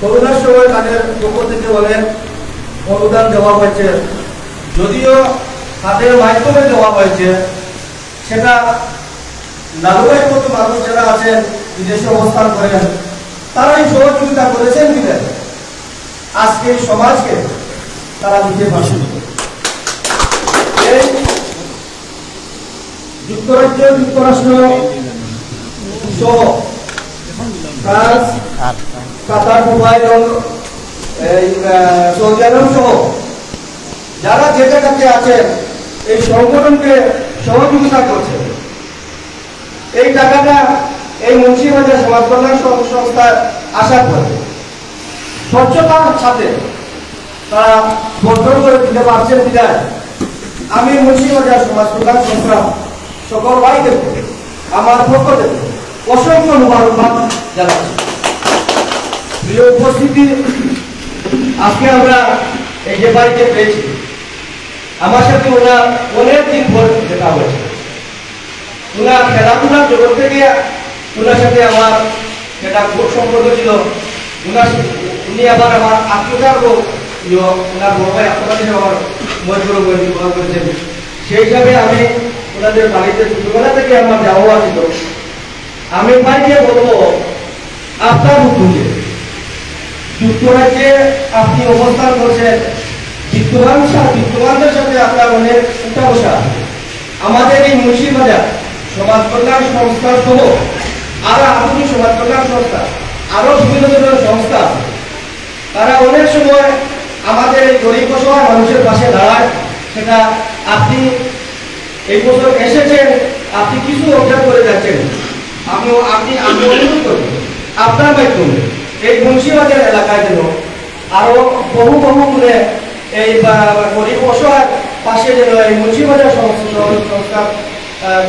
করোনার সময় তাদের পক্ষ থেকে অনেক অনুদান দেওয়া হয়েছে, যদিও তাদের মাধ্যমে দেওয়া হয়েছে সেটা নাগরিক মতো মানুষ যারা আছেন বিদেশে অবস্থান করেন তারাই সহযোগিতা করেছেন দিলে আজকে সমাজকে তারা দিতে পারছেন। এই যুক্তরাজ্য, যুক্তরাষ্ট্র সহ ফ্রান্স, কাতার, দুবাই, সৌদি আরব সহ যারা যে জায়গাতে আছেন এই সংগঠনকে সহযোগিতা করছে। এই টাকাটা এই মুন্সিবাজার সমাজ কল্যাণ সংস্থার আশা করে স্বচ্ছতার সাথে তারা বর্জন করে দিতে পারছেন বিধায় আমি মুন্সিবাজার সমাজ কল্যাণ সংস্থা সকল ভাইদেরকে আমার পক্ষ থেকে অসংখ্য মুবারকবাদ জানাচ্ছি। প্রিয় উপস্থিতি, আজকে আমরা এই যে বাড়িতে পেয়েছি, আমার সাথে ওনার অনেক দিন পর দেখা হয়েছে। ওনার খেলাধুলার জগৎ থেকে ওনার সাথে আমার যেটা খুব সম্পর্ক ছিল, উনি আবার আমার আত্মীয়তার লোক, ওনার বড় ভাই আত্মীয় আমার মজবুর করেছেন। সেই হিসাবে আমি ওনাদের বাড়িতে ছোটবেলা থেকে আমার যাওয়া ছিল। আমি ভাইকে বলবো, আপনার উদ্যোগে যুক্তরাজ্যে আপনি অবস্থান করছেন, বিদ্যমানদের সাথে আপনার অনেক উঠা বসা। আমাদের এই মুন্সিবাজার সমাজ কল্যাণ সংস্থা সহ আরো আধুনিক সমাজ কল্যাণ সংস্থা, আরো বিভিন্ন ধরনের সংস্থা, তারা অনেক সময় আমাদের এই গরিব অসহায় মানুষের পাশে দাঁড়ায়। সেটা আপনি এই বছর এসেছেন, আপনি কিছু অর্জন করে যাচ্ছেন। আমি অনুরোধ করি আপনার মাধ্যমে এই মুন্সিবাজার এলাকায় যেন আরো বহু গুণে এই গরিব অসহায় পাশে যেন এই মুন্সিবাজার সংস্থা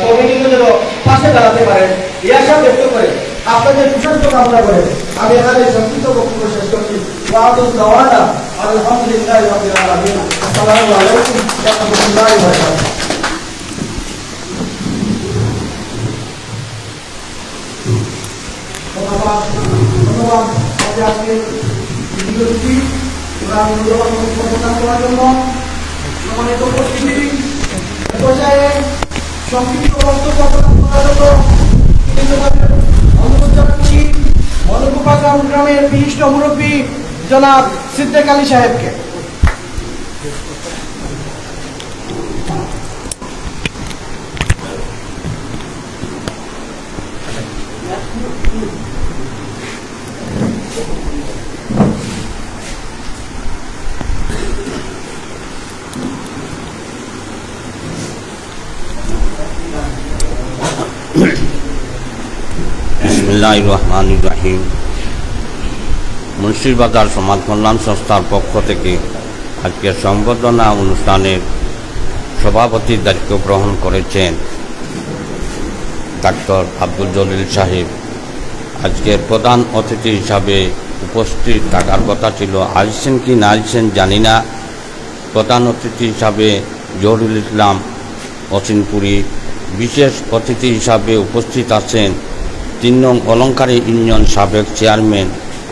কমিটিকে যেন পাশে দাঁড়াতে পারেন, এই আশা ব্যক্ত করে আপনাদের সুস্বাস্থ্য কামনা করে আমি এখানে সংক্ষিপ্ত বক্তব্য শেষ করছি। আলহামদুলিল্লাহ রাব্বিল আলামিন। আসসালামু আলাইকুম ওয়া রাহমাতুল্লাহি ওয়া বারাকাতুহু। ধন্যবাদ আজকে ভিডিওটি করার জন্য সম্মানিত উপস্থিতি। পর্যায়ে সংক্ষিপ্ত বক্তব্য প্রদান করার জন্য অনুরোধ জানাচ্ছি মনকুপাগ্রাম গ্রামের বিশিষ্ট মুরব্বী জনাব সিদ্দিক আলী সাহেবকে। বিসমিল্লাহির রহমানির রহিম। মুন্সিবাজার সমাজ কল্যাণ সংস্থার পক্ষ থেকে আজকে সংবর্ধনা অনুষ্ঠানের সভাপতির দায়িত্ব গ্রহণ করেছেন ডাক্তার আব্দুল জলিল সাহেব। আজকের প্রধান অতিথি হিসাবে উপস্থিত থাকার কথা ছিল, আসছেন কি না আসছেন জানি না। প্রধান অতিথি হিসাবে জহুরুল ইসলাম অসিনপুরি, বিশেষ অতিথি হিসাবে উপস্থিত আছেন ৩ নং অলঙ্কারী ইউনিয়ন সাবেক চেয়ারম্যান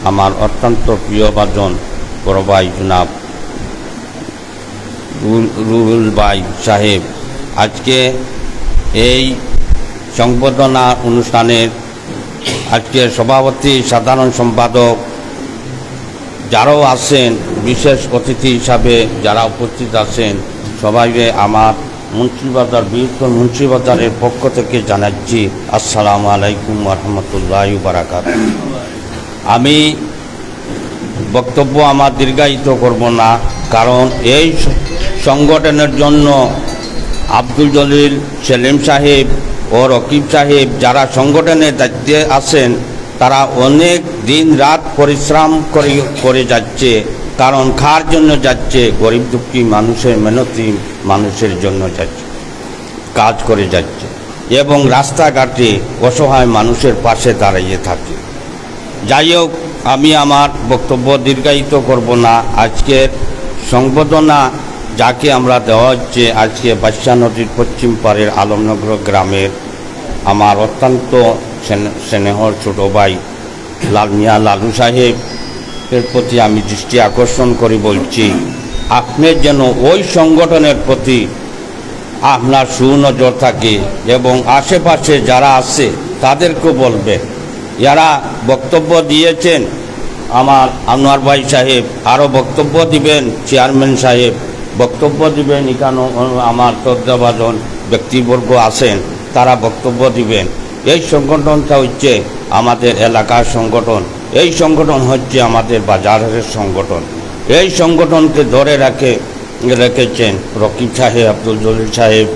আমার অত্যন্ত প্রিয়ভাজন বড় ভাই জনাব রুহুল ভাই সাহেব। আজকে এই সংবর্ধনা অনুষ্ঠানের আজকে সভাপতি, সাধারণ সম্পাদক যারাও আছেন, বিশেষ অতিথি হিসাবে যারা উপস্থিত আছেন, সবাইকে আমার মুন্সিবাজার বৃহত্তর মুন্সিবাজারের পক্ষ থেকে জানাচ্ছি আসসালামু আলাইকুম ওয়া রাহমাতুল্লাহি ওয়া বারাকাতুহু। আমি বক্তব্য আমার দীর্ঘায়িত করব না, কারণ এই সংগঠনের জন্য আব্দুল জলিল, সেলিম সাহেব ও রকিব সাহেব যারা সংগঠনের দায়িত্বে আছেন, তারা অনেক দিন রাত পরিশ্রম করে যাচ্ছে। কারণ খাওয়ার জন্য যাচ্ছে, গরিব দুঃখী মানুষের, মেহনতি মানুষের জন্য যাচ্ছে, কাজ করে যাচ্ছে এবং রাস্তাঘাটে অসহায় মানুষের পাশে দাঁড়িয়ে থাকে। যাই হোক, আমি আমার বক্তব্য দীর্ঘায়িত করব না। আজকের সংবর্ধনা যাকে আমরা দেওয়া হচ্ছে, আজকে বাদশা নদীর পশ্চিম পাড়ের আলমনগর গ্রামের আমার অত্যন্ত স্নেহর ছোটো ভাই লাল মিয়া লালু সাহেব, এর প্রতি আমি দৃষ্টি আকর্ষণ করি বলছি, আপনি যেন ওই সংগঠনের প্রতি আপনার সুনজর থাকে এবং আশেপাশে যারা আছে তাদেরকেও বলবেন। যারা বক্তব্য দিয়েছেন, আমার আনোয়ার ভাই সাহেব আরও বক্তব্য দিবেন, চেয়ারম্যান সাহেব বক্তব্য দিবেন, এখানে আমার শ্রদ্ধাভাজন ব্যক্তিবর্গ আছেন তারা বক্তব্য দিবেন। এই সংগঠনটা হচ্ছে আমাদের এলাকার সংগঠন, এই সংগঠন হচ্ছে আমাদের বাজারের সংগঠন। এই সংগঠনকে ধরে রেখেছেন রকিব সাহেব, আব্দুল জলিল সাহেব,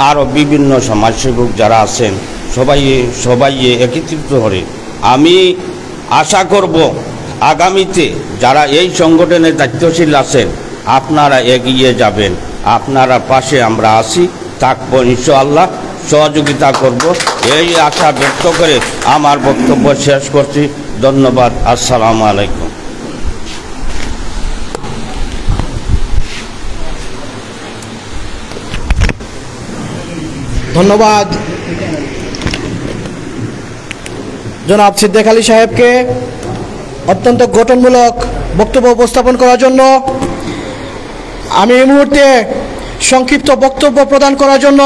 আরও বিভিন্ন সমাজসেবক যারা আছেন, সবাই একত্রিত করে। আমি আশা করব আগামীতে যারা এই সংগঠনের দায়িত্বশীল আছেন আপনারা এগিয়ে যাবেন, আপনারা পাশে আমরা আছি, থাকবো, ইনশাআল্লাহ সহযোগিতা করব, এই আশা ব্যক্ত করে আমার বক্তব্য শেষ করছি। ধন্যবাদ। আসসালামু আলাইকুম। ধন্যবাদ জনাব সিদ্দিক আলী সাহেবকে অত্যন্ত গঠনমূলক বক্তব্য উপস্থাপন করার জন্য। আমি এই মুহূর্তে সংক্ষিপ্ত বক্তব্য প্রদান করার জন্য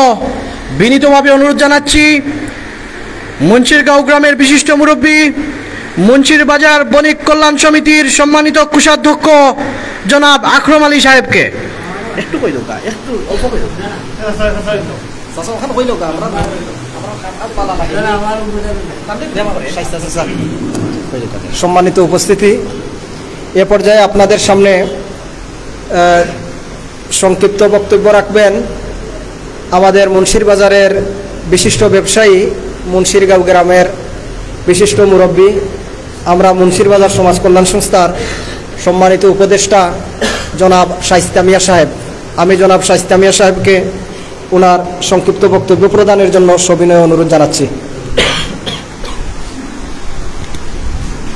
বিনীতভাবে অনুরোধ জানাচ্ছি মুন্সিরগাঁও গ্রামের বিশিষ্ট মুরব্বী, মুন্সির বাজার বণিক কল্যাণ সমিতির সম্মানিত কোষাধ্যক্ষ জনাব আকরম আলী সাহেবকে। একটু কই দোকা, একটু অল্প কই দোকা, সম্মানিত উপস্থিতি, এ পর্যায়ে আপনাদের সামনে সংক্ষিপ্ত বক্তব্য রাখবেন আমাদের মুন্সির বাজারের বিশিষ্ট ব্যবসায়ী, মুন্সিরগাঁও গ্রামের বিশিষ্ট মুরব্বী, আমরা মুন্সির বাজার সমাজ কল্যাণ সংস্থার সম্মানিত উপদেষ্টা জনাব শাইস্তা মিয়া সাহেব। আমি জনাব শাইস্তা মিয়া সাহেবকে ওনার সংক্ষিপ্ত বক্তব্য প্রদানের জন্য সবিনয় অনুরোধ জানাচ্ছি।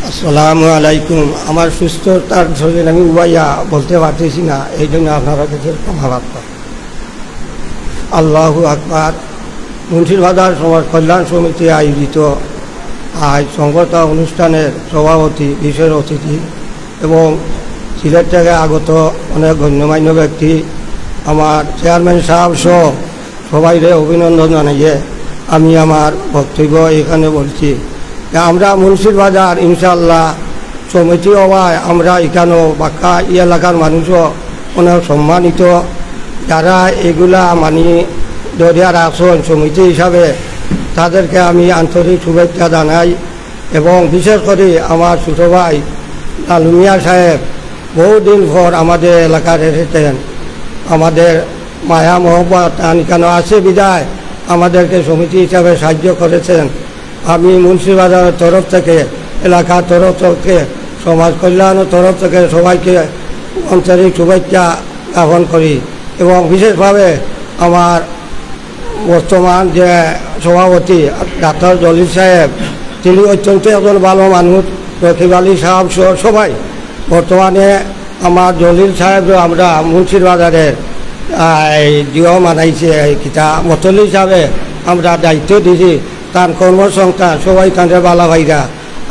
আসসালামু আলাইকুম। আমার সুস্থতার শরীর আমি উবাইয়া বলতে পারতেছি না, এই জন্য আপনারা কাছে ক্ষমা প্রার্থনা। আল্লাহু আকবার। মুন্সির বাজার সমাজ কল্যাণ সমিতি আয়োজিত আজ সংবর্ধনা অনুষ্ঠানের সভাপতি, বিশেষ অতিথি এবং সিলেট থেকে আগত অনেক গণ্যমান্য ব্যক্তি, আমার চেয়ারম্যান সাহেব সহ সবাইকে অভিনন্দন জানিয়ে আমি আমার বক্তব্য এখানে বলছি। আমরা মুন্সির বাজার ইনশাল্লাহ সমিতি হওয়ায় আমরা এখানেও বাক্কা এই এলাকার মানুষও অনেক সম্মানিত। যারা এগুলা মানি দরিয়ার আসন সমিতি হিসাবে তাদেরকে আমি আন্তরিক শুভেচ্ছা জানাই এবং বিশেষ করে আমার ছোটো ভাই লালু মিয়া সাহেব বহুদিন পর আমাদের এলাকার এসেছেন, আমাদের মায়া মহব্বত কেন আছে বিদায় আমাদেরকে সমিতি হিসাবে সাহায্য করেছেন। আমি মুন্সিবাজারের তরফ থেকে, এলাকার তরফ থেকে, সমাজ কল্যাণের তরফ থেকে সবাইকে আন্তরিক শুভেচ্ছা জ্ঞাপন করি এবং বিশেষভাবে আমার বর্তমান যে সভাপতি ডাক্তার জলিল সাহেব, তিনি অত্যন্ত একজন ভালো মানুষ, রকিব আলী সাহেব সবাই। বর্তমানে আমার জলিল সাহেব আমরা মুন্সির বাজারের জিও মানাইছে কিতা মতলি হিসাবে আমরা দায়িত্ব দিয়েছি, তার কর্মসংস্থান সবাই তাদের বালা ভাইরা।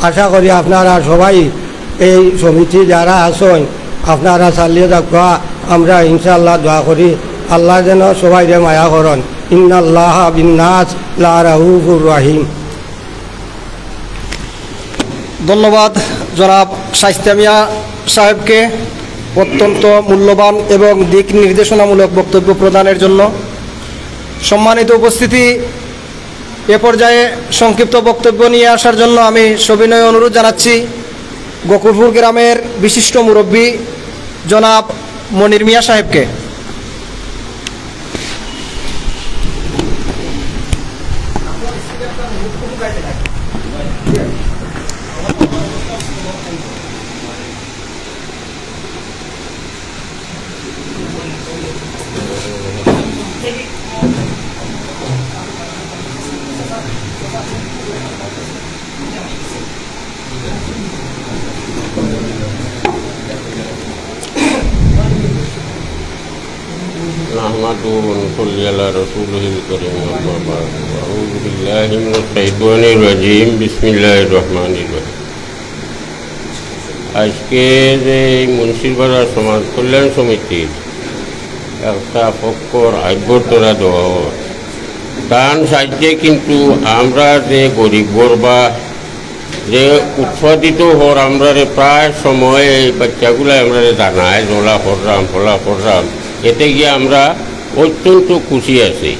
আশা করি আপনারা সবাই এই সমিতি যারা আছেন আপনারা চালিয়ে থাকা, আমরা ইনশাআল্লাহ দোয়া করি আল্লাহ যেন সবাইরে মায়া করেন। ইন্নাল্লাহ বিন্নাস লা রাউফুর রহিম। ধন্যবাদ জনাব শাইস্তা মিয়া সাহেবকে অত্যন্ত মূল্যবান এবং দিক নির্দেশনামূলক বক্তব্য প্রদানের জন্য। সম্মানিত উপস্থিতি, এ পর্যায়ে সংক্ষিপ্ত বক্তব্য নিয়ে আসার জন্য আমি সবিনয় অনুরোধ জানাচ্ছি গোকুলপুর গ্রামের বিশিষ্ট মুরব্বী জনাব মনির মিয়া সাহেবকে। نحمده ونصلي على رسوله الكريم أما بعد أعوذ بالله من الشيطان الرجيم بسم الله الرحمن الرحيم আজকে যে এই মুন্সিরবাজার সমাজ কল্যাণ সমিতির একটা পক্ষর আভ্যর্থনা দেওয়া হয়, দান সাহায্যে কিন্তু আমরা যে গরিব গরবা যে উৎপাদিত হর আমরা প্রায় সময় এই বাচ্চাগুলো আমরা জানায় জলা করলাম ফলা করলাম, এতে গিয়ে আমরা অত্যন্ত খুশি আছি।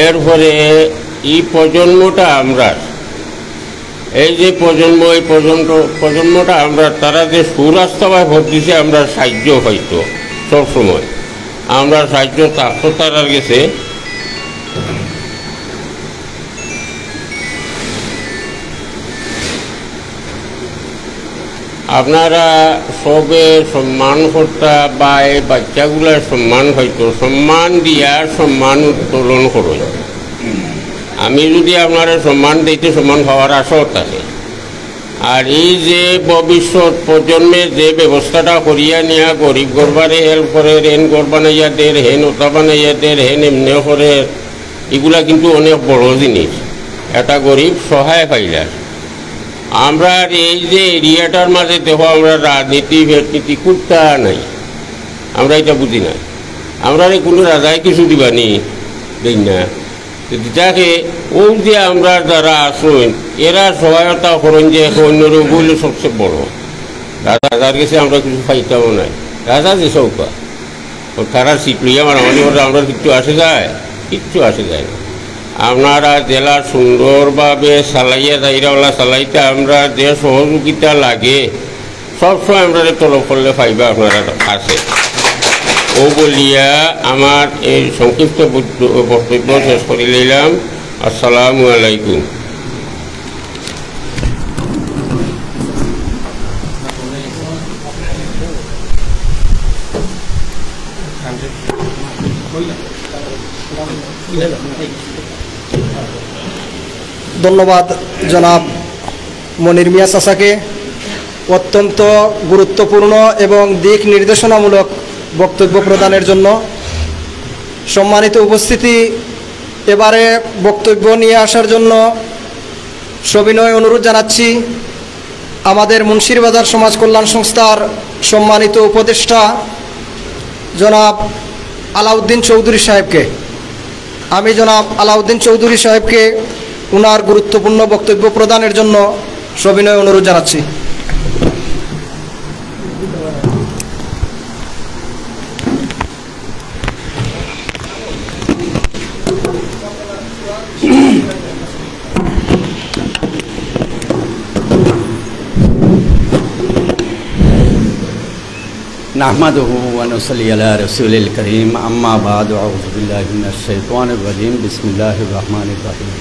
এরপরে এই প্রজন্মটা আমরা এই যে এই প্রজন্মটা আমরা তারা যে সুরাস্তায় ভোট দিছে আমরা সাহায্য হয়তো সবসময় আমরা সাহায্য থাকতো তারা গেছে। আপনারা সবে সম্মান কর্তা বা এই বাচ্চাগুলার সম্মান হয়তো সম্মান দিয়া সম্মান উত্তোলন করো। আমি যদি আপনারা সম্মান দিতে সম্মান পাওয়ার আশাও থাকে। আর এই যে ভবিষ্যৎ প্রজন্মের যে ব্যবস্থাটা করিয়া নিয়া গরিব গরবারে হেল্প করে, রেন গর বানাইয়া দের, হেন ওতা বানাইয়া দের, হেন এমনি করে, এগুলা কিন্তু অনেক বড় জিনিস। একটা গরিব সহায় পাইলার আমরা এই যে এরিয়াটার মাঝে দেখো আমরা রাজনীতি ভেটনীতি খুবটা নাই, আমরা এটা বুঝি না। আমরা কোনো রাজায় কিছু দিবানি দেই না, যেটাকে ও যে আমরা যারা আসুন এরা সহায়তা করেন যে অন্যর ওগুলো সবচেয়ে বড়। রাজার কাছে আমরা কিছু পাইতামও নাই, রাজা যে সৌকা তারা শিখলিয়া মারামারি করে আমরা কিচ্ছু আসে যায়, কিচ্ছু আসে যায় না। আপনারা জেলা সুন্দরভাবে চালাইয়া যাইরাওয়ালা চালাইতে আমরা যে সহযোগিতা লাগে সবসময় আমরা তলব করলে পাইবা আপনারা আছে। ও বলিয়া আমার এই সংক্ষিপ্ত বক্তব্য শেষ করে নিলাম। আসসালামু আলাইকুম। ধন্যবাদ জনাব মনির মিয়া চাচাকে অত্যন্ত গুরুত্বপূর্ণ এবং দিক নির্দেশনামূলক বক্তব্য প্রদানের জন্য। সম্মানিত উপস্থিতি, এবারে বক্তব্য নিয়ে আসার জন্য সবিনয় অনুরোধ জানাচ্ছি আমাদের মুন্সিরবাজার সমাজ কল্যাণ সংস্থার সম্মানিত উপদেষ্টা জনাব আলাউদ্দিন চৌধুরী সাহেবকে। আমি জনাব আলাউদ্দিন চৌধুরী সাহেবকে ওনার গুরুত্বপূর্ণ বক্তব্য প্রদানের জন্য সবিনয় অনুরোধ জানাচ্ছি। নাহমাদুহু ওয়া নুসাল্লি আলা রাসূলিল কারীম, আম্মা বা'দু, আউযু বিল্লাহি মিনাশ শাইতানির রাজীম, বিসমিল্লাহির রহমানির রহিম।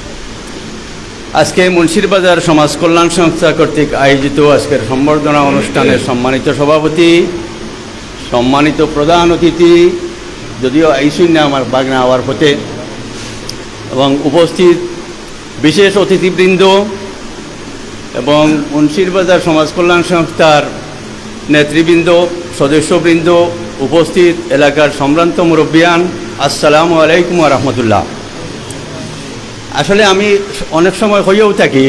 আজকে মুন্সিরবাজার সমাজ কল্যাণ সংস্থা কর্তৃক আয়োজিত আজকের সম্বর্ধনা অনুষ্ঠানের সম্মানিত সভাপতি, সম্মানিত প্রধান অতিথি, যদিও আইসুন না আমার বাগনা হওয়ার পথে, এবং উপস্থিত বিশেষ অতিথিবৃন্দ এবং মুন্সিরবাজার সমাজ কল্যাণ সংস্থার নেতৃবৃন্দ, সদস্যবৃন্দ, উপস্থিত এলাকার সম্ভ্রান্ত মুরব্বিয়ান, আসসালামু আলাইকুম ওয়া রাহমাতুল্লাহ। আসলে আমি অনেক সময় হয়েও থাকি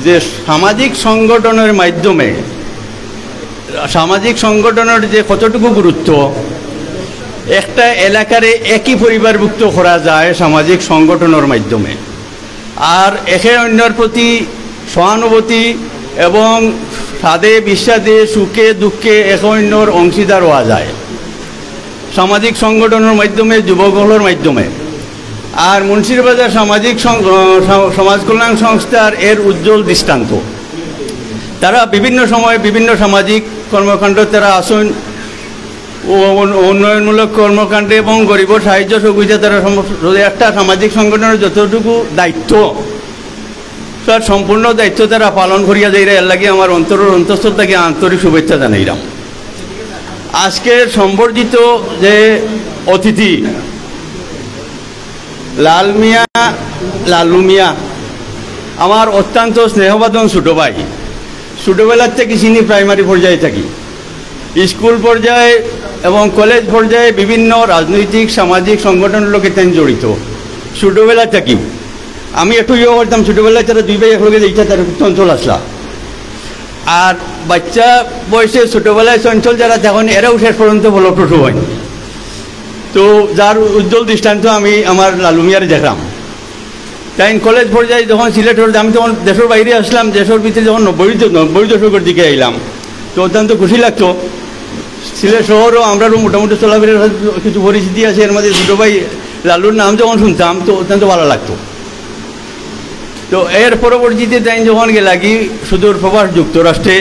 যে সামাজিক সংগঠনের মাধ্যমে সামাজিক সংগঠনের যে কতটুকু গুরুত্ব, একটা এলাকারে একই পরিবারভুক্ত করা যায় সামাজিক সংগঠনের মাধ্যমে, আর একে অন্যের প্রতি সহানুভূতি এবং সাদে বিশ্বাদে সুখে দুঃখে একে অন্যর অংশীদার হওয়া যায় সামাজিক সংগঠনের মাধ্যমে, যুবকগুলোর মাধ্যমে। আর মুন্সিরবাজার সমাজ কল্যাণ সংস্থার এর উজ্জ্বল দৃষ্টান্ত। তারা বিভিন্ন সময় বিভিন্ন সামাজিক কর্মকাণ্ড তারা আসুন, উন্নয়নমূলক কর্মকাণ্ডে এবং গরিবের সাহায্য সহযোগিতা তারা একটা সামাজিক সংগঠনের যতটুকু দায়িত্ব, তার সম্পূর্ণ দায়িত্ব তারা পালন করিয়া যাইরা, এর লাগে আমার অন্তঃস্থল থেকে আন্তরিক শুভেচ্ছা জানাইলাম। আজকের সম্বর্ধিত যে অতিথি লালু মিয়া আমার অত্যন্ত স্নেহবাদন ছোটো ভাই। ছোটোবেলার থেকে চিনি, প্রাইমারি পর্যায়ে থাকি, স্কুল পর্যায়ে এবং কলেজ পর্যায়ে বিভিন্ন রাজনৈতিক সামাজিক সংগঠনের লোকে তেন জড়িত। ছোটোবেলা থাকি আমি একটু ইয়ে করতাম, ছোটোবেলায় তারা দুই ভাই একলগে যেটা তার অঞ্চল আসলা। আর বাচ্চা বয়সে ছোটোবেলায় চঞ্চল যারা তখন এরাও শেষ পর্যন্ত ফলপ্রসূ হয়। তো যার উজ্জ্বল দৃষ্টান্ত আমি আমার লালু মিয়ার দেখলাম। তাই কলেজ পর্যায়ে যখন সিলেটের, আমি তখন দেশের বাইরে আসলাম, দেশের ভিতরে যখন 90 দশকের দিকে এলাম, তো অত্যন্ত খুশি লাগতো। সিলেট শহরও আমরাও মোটামুটি চলাফেরার কিছু পরিস্থিতি আছে, এর মধ্যে ছোটো ভাই লালুর নাম যখন শুনতাম তো অত্যন্ত ভালো লাগতো। তো এর পরবর্তীতে তাই যখন গেলাগি সুদূর প্রবাস যুক্তরাষ্ট্রে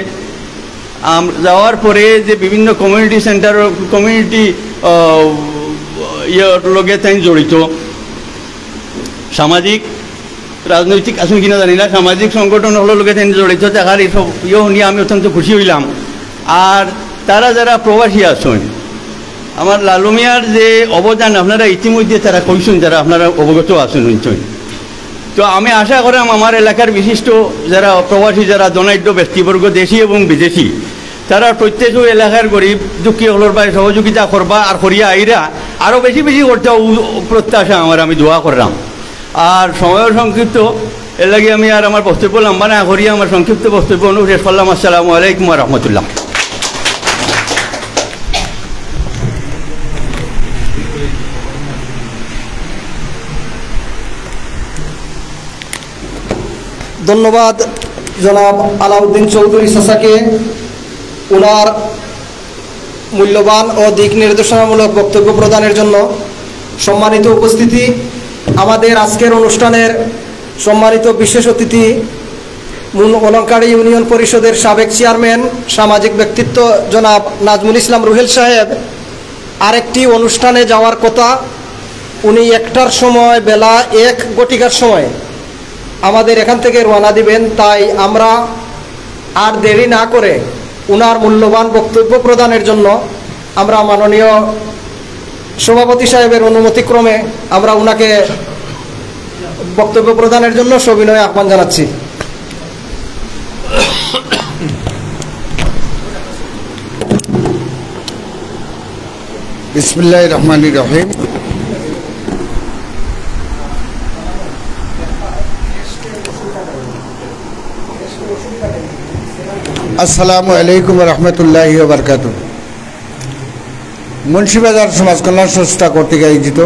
যাওয়ার পরে যে বিভিন্ন কমিউনিটি সেন্টার, কমিউনিটি লগে তাই জড়িত, সামাজিক রাজনৈতিক আসুন কিনা জানি না, সামাজিক সংগঠন হলো লোকে তাই জড়িত, তাহার এইসব নিয়ে আমি অত্যন্ত খুশি হইলাম। আর তারা যারা প্রবাসী আসুন, আমার লালু মিয়ার যে অবদান আপনারা ইতিমধ্যে তারা কইসুন, যারা আপনারা অবগত আসুন শুনছেন। তো আমি আশা করাম আমার এলাকার বিশিষ্ট যারা প্রবাসী, যারা ধনাঢ্য ব্যক্তিবর্গ দেশি এবং বিদেশি, তারা প্রত্যেক এলাকার গরিব দুঃখী হলোর ভাই সহযোগিতা করবা, আর করিয়া আইরা আরও বেশি বেশি করতে প্রত্যাশা আমার, আমি দোয়া করলাম। আর সময় সংক্ষিপ্ত এর লাগে আমি আর আমার বক্তব্য লম্বা না করিয়া আমার সংক্ষিপ্ত বক্তব্য শেষ করলাম। আসসালামু আলাইকুম ওয়া রাহমাতুল্লাহ। ধন্যবাদ জনাব আলাউদ্দিন চৌধুরী চাচাকে ওনার মূল্যবান ও দিক নির্দেশনামূলক বক্তব্য প্রদানের জন্য। সম্মানিত উপস্থিতি, আমাদের আজকের অনুষ্ঠানের সম্মানিত বিশেষ অতিথি অলঙ্কারী ইউনিয়ন পরিষদের সাবেক চেয়ারম্যান, সামাজিক ব্যক্তিত্ব জনাব নাজমুল ইসলাম রুহেল সাহেব আরেকটি অনুষ্ঠানে যাওয়ার কথা। উনি 1টার সময়, বেলা 1 ঘটিকার সময় আমাদের এখান থেকে রওনা দিবেন। তাই আমরা আর দেরি না করে উনার মূল্যবান বক্তব্য প্রদানের জন্য আমরা মাননীয় সভাপতি সাহেবের অনুমতিক্রমে আমরা উনাকে বক্তব্য প্রদানের জন্য সবিনয়ে আহ্বান জানাচ্ছি। বিসমিল্লাহির রহমানির রহিম। আসসালামু আলাইকুম রহমতুল্লাহি ওয়া বারাকাতুহু। মুন্সিবাজার সমাজ কল্যাণ সংস্থা কর্তৃক আয়োজিত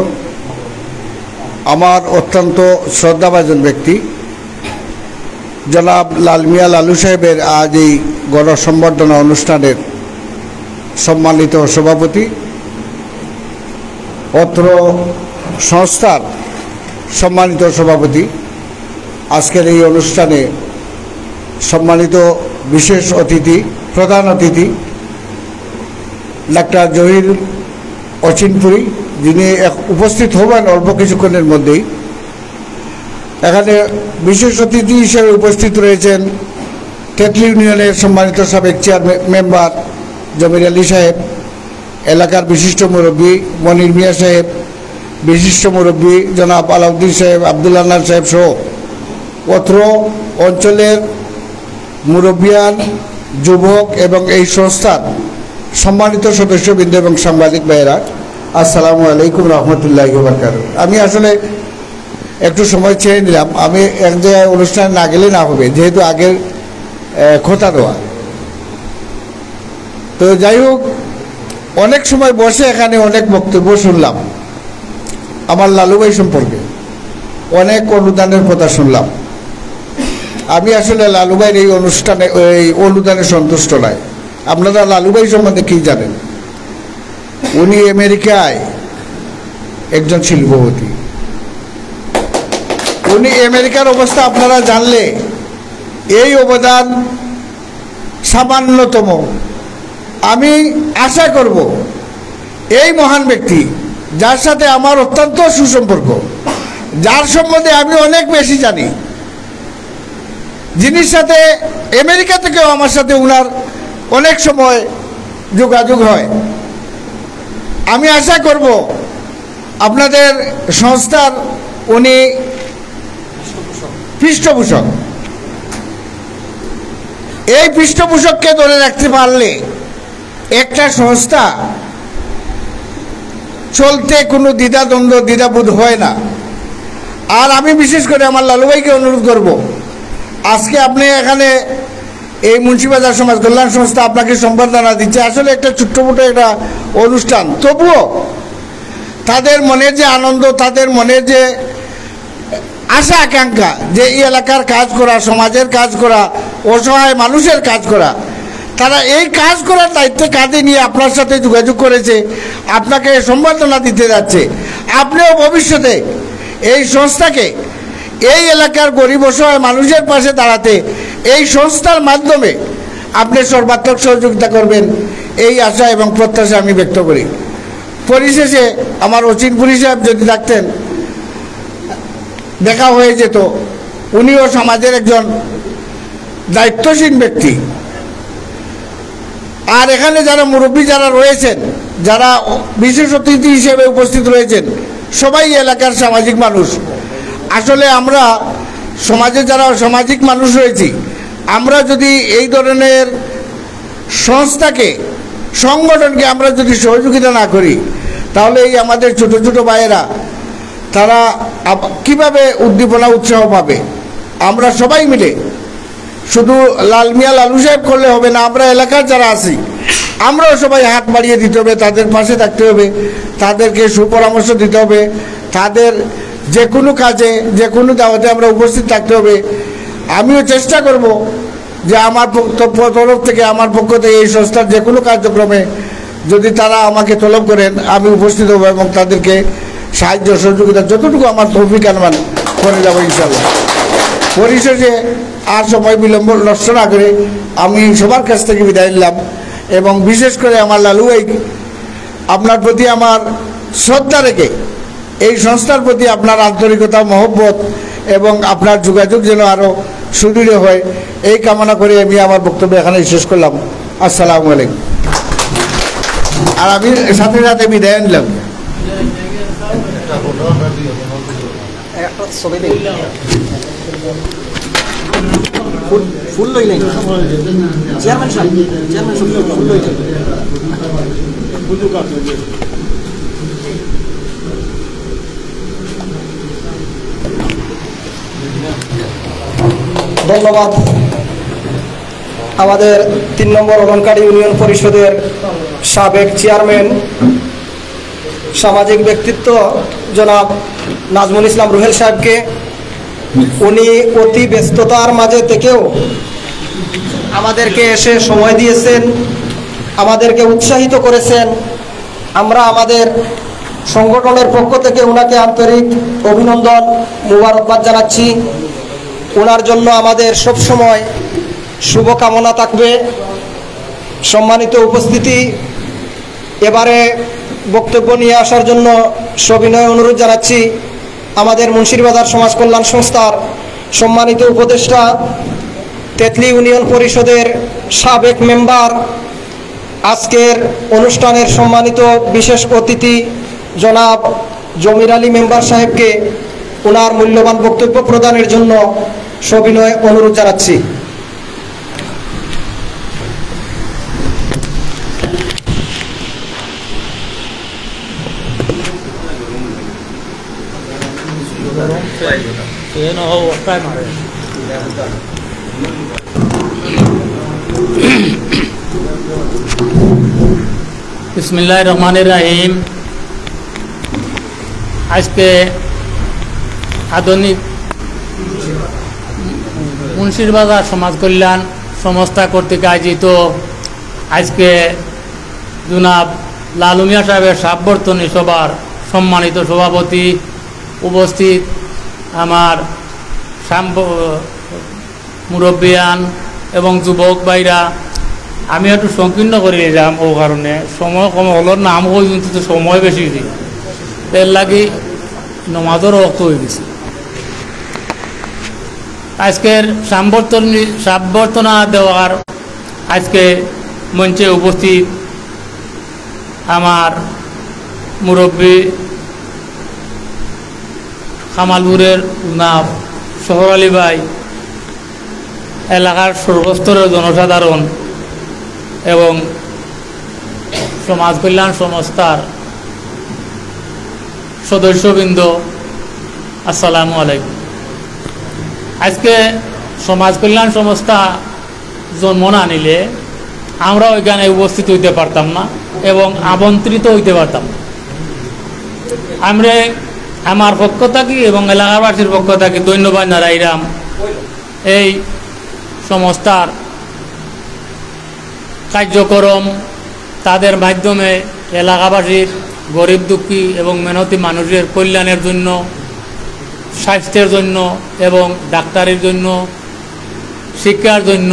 আমার অত্যন্ত শ্রদ্ধাভাজন ব্যক্তি জনাব লাল মিয়া লালু সাহেবের আজ এই গণসম্বর্ধনা অনুষ্ঠানের সম্মানিত সভাপতি, অত্র সংস্থার সম্মানিত সভাপতি, আজকের এই অনুষ্ঠানে সম্মানিত বিশেষ অতিথি, প্রধান অতিথি ডাক্তার জহির অচিনপুরি, যিনি উপস্থিত হবেন অল্প কিছুক্ষণের মধ্যেই। এখানে বিশেষ অতিথি হিসেবে উপস্থিত রয়েছেন তেতলি ইউনিয়নের সম্মানিত সাবেক চেয়ারম্যান মেম্বার জমির আলী সাহেব, এলাকার বিশিষ্ট মুরব্বী মনির মিয়া সাহেব, বিশিষ্ট মুরব্বী জনাব আলাউদ্দিন সাহেব, আব্দুল আন্নান সাহেব সহ অত্র অঞ্চলের মুরব্বিয়ান, যুবক এবং এই সংস্থার সম্মানিত সদস্যবৃন্দ এবং সাংবাদিক ভাইয়েরা, আসসালামু আলাইকুম রহমতুল্লাহি ওয়া বারাকাতুহু। আমি আসলে একটু সময় ছেড়ে নিলাম, আমি এক জায়গায় অনুষ্ঠানে না গেলে না হবে, যেহেতু আগের খোঁতা দেওয়া। তো যাই হোক, অনেক সময় বসে এখানে অনেক বক্তব্য শুনলাম আমার লালুভাই সম্পর্কে, অনেক অনুদানের কথা শুনলাম। আমি আসলে লালুভাইয়ের এই অনুষ্ঠানে, এই অনুদানে সন্তুষ্ট নয়। আপনারা লালুভাই সম্বন্ধে কী জানেন? উনি আমেরিকায় একজন শিল্পপতি। উনি আমেরিকার অবস্থা আপনারা জানলে এই অবদান সামান্যতম। আমি আশা করব এই মহান ব্যক্তি, যার সাথে আমার অত্যন্ত সুসম্পর্ক, যার সম্বন্ধে আমি অনেক বেশি জানি, যিনির সাথে আমেরিকা থেকেও আমার সাথে উনার অনেক সময় যোগাযোগ হয়, আমি আশা করব আপনাদের সংস্থার উনি পৃষ্ঠপোষক। এই পৃষ্ঠপোষককে ধরে রাখতে পারলে একটা সংস্থা চলতে কোনো দ্বিধাদ্বন্দ্ব, দ্বিধাবোধ হয় না। আর আমি বিশেষ করে আমার লালুভাইকে অনুরোধ করব, আজকে আপনি এখানে এই মুন্সিবাজার সমাজ কল্যাণ সংস্থা আপনাকে সম্বর্ধনা দিচ্ছে। আসলে একটা ছোট্টমোটো একটা অনুষ্ঠান, তবুও তাদের মনের যে আনন্দ, তাদের মনের যে আশা আকাঙ্ক্ষা যে এই এলাকার কাজ করা, সমাজের কাজ করা, অসহায় মানুষের কাজ করা, তারা এই কাজ করার দায়িত্বে কাঁধে নিয়ে আপনার সাথে যোগাযোগ করেছে, আপনাকে সম্বর্ধনা দিতে যাচ্ছে। আপনিও ভবিষ্যতে এই সংস্থাকে, এই এলাকার গরিব অসহায় মানুষের পাশে দাঁড়াতে এই সংস্থার মাধ্যমে আপনি সর্বাত্মক সহযোগিতা করবেন, এই আশা এবং প্রত্যাশা আমি ব্যক্ত করি। পরিশেষে আমার অচিনপুরি সাহেব যদি থাকতেন, দেখা হয়ে যেত। উনিও সমাজের একজন দায়িত্বশীল ব্যক্তি। আর এখানে যারা মুরব্বী যারা রয়েছেন, যারা বিশেষ অতিথি হিসেবে উপস্থিত রয়েছেন, সবাই এলাকার সামাজিক মানুষ। আসলে আমরা সমাজে যারা সামাজিক মানুষ রয়েছি, আমরা যদি এই ধরনের সংস্থাকে, সংগঠনকে আমরা যদি সহযোগিতা না করি, তাহলে এই আমাদের ছোট ছোট ভাইয়েরা তারা কিভাবে উদ্দীপনা উৎসাহ পাবে? আমরা সবাই মিলে, শুধু লাল মিয়া লালু সাহেব করলে হবে না, আমরা এলাকার যারা আছি আমরাও সবাই হাত বাড়িয়ে দিতে হবে, তাদের পাশে থাকতে হবে, তাদেরকে সুপরামর্শ দিতে হবে, তাদের যে কোনো কাজে, যে কোনো দাওয়াতে আমরা উপস্থিত থাকতে হবে। আমিও চেষ্টা করব যে আমার তরফ থেকে, আমার পক্ষ থেকে এই সংস্থার যে কোনো কার্যক্রমে যদি তারা আমাকে তলব করেন, আমি উপস্থিত হব এবং তাদেরকে সাহায্য সহযোগিতা যতটুকু আমার তৌফিক আনমান করে যাবো ইনশাল্লাহ। পরিশেষে আর সময় বিলম্ব নষ্ট না করে আমি সবার কাছ থেকে বিদায় নিলাম, এবং বিশেষ করে আমার লালু ভাই, আপনার প্রতি আমার শ্রদ্ধা রেখে এই সংস্থার প্রতি আপনার আন্তরিকতা, মহব্বত এবং আপনার যোগাযোগ যেন আরও সুদৃঢ় হয়, এই কামনা করে আমি আমার বক্তব্য এখানে শেষ করলাম। আসসালামু আলাইকুম। আর আমি সাথে সাথে বিদায় নিলাম। ফুল লইলেন চেয়ারম্যান সাহেব, চেয়ারম্যান সাহেব ফুল লইলেন। ধন্যবাদ। আমাদের 3 নম্বর অলঙ্কারী ইউনিয়ন পরিষদের সাবেক চেয়ারম্যান, সামাজিক ব্যক্তিত্ব জনাব নাজমুল ইসলাম রুহেল সাহেবকে। উনি অতি ব্যস্ততার মাঝে থেকেও আমাদেরকে এসে সময় দিয়েছেন, আমাদেরকে উৎসাহিত করেছেন। আমরা আমাদের সংগঠনের পক্ষ থেকে ওনাকে আন্তরিক অভিনন্দন, মুবারকবাদ জানাচ্ছি। ওনার জন্য আমাদের সবসময় শুভকামনা থাকবে। সম্মানিত উপস্থিতি, এবারে বক্তব্য নিয়ে আসার জন্য সবিনয় অনুরোধ জানাচ্ছি আমাদের মুন্সিবাজার সমাজ কল্যাণ সংস্থার সম্মানিত উপদেষ্টা, তেতলি ইউনিয়ন পরিষদের সাবেক মেম্বার, আজকের অনুষ্ঠানের সম্মানিত বিশেষ অতিথি জনাব জমির আলী মেম্বার সাহেবকে ওনার মূল্যবান বক্তব্য প্রদানের জন্য সবিনয় অনুরোধ জানাচ্ছি। বিসমিল্লাহির রহমানির রহিম। আজকে আধুনিক মুন্সিবাজার সমাজ কল্যাণ সংস্থা কর্তৃক আয়োজিত আজকে জনাব লালু মিয়া সাহেবের সাববর্তনী সভার সম্মানিত সভাপতি, উপস্থিত আমার মুরব্বিয়ান এবং যুবক ভাইরা, আমি একটু সংকীর্ণ করে যাম ও কারণে সময় কম হলোর নাম হয়ে কিন্তু সময় বেশি দিই, এর লাগি নমাজের রক্ত হয়ে গেছে। আজকের সাববর্তনা দেওয়ার আজকে মঞ্চে উপস্থিত আমার মুরব্বী কামালপুরের নাম শহর আলী ভাই, এলাকার সর্বস্তরের জনসাধারণ এবং সমাজ কল্যাণ সংস্থার সদস্যবৃন্দ, আসসালামু আলাইকুম। আজকে সমাজ কল্যাণ সংস্থা জন্ম না নিলে আমরা ওইখানে উপস্থিত হইতে পারতাম না এবং আমন্ত্রিত হইতে পারতাম না। আমরা আমার পক্ষ থাকি এবং এলাকাবাসীর পক্ষ থাকি ধন্যবাদ জানাইলাম এই সংস্থার কার্যক্রম, তাদের মাধ্যমে এলাকাবাসীর গরিব দুঃখী এবং মেহনতি মানুষের কল্যাণের জন্য, স্বাস্থ্যের জন্য এবং ডাক্তারের জন্য, শিক্ষার জন্য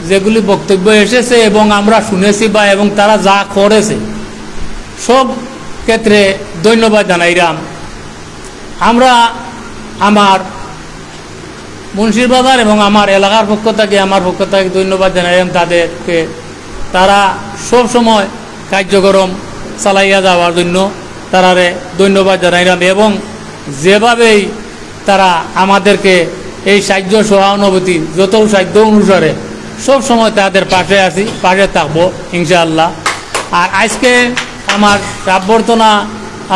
যেগুলি বক্তব্য এসেছে এবং আমরা শুনেছি বা এবং তারা যা করেছে সব ক্ষেত্রে ধন্যবাদ জানাইলাম। আমরা আমার মুন্সিরবাজার এবং আমার এলাকার পক্ষ থেকে ধন্যবাদ জানাইলাম তাদেরকে। তারা সব সময় কার্যক্রম চালাইয়া যাওয়ার জন্য তারারে ধন্যবাদ জানাইলাম এবং যেভাবেই তারা আমাদেরকে এই সাহায্য সহানুভূতি যত সাধ্য অনুসারে সব সময় তাদের পাশে থাকবো ইনশাআল্লাহ। আর আজকে আমার প্রাভ্যর্থনা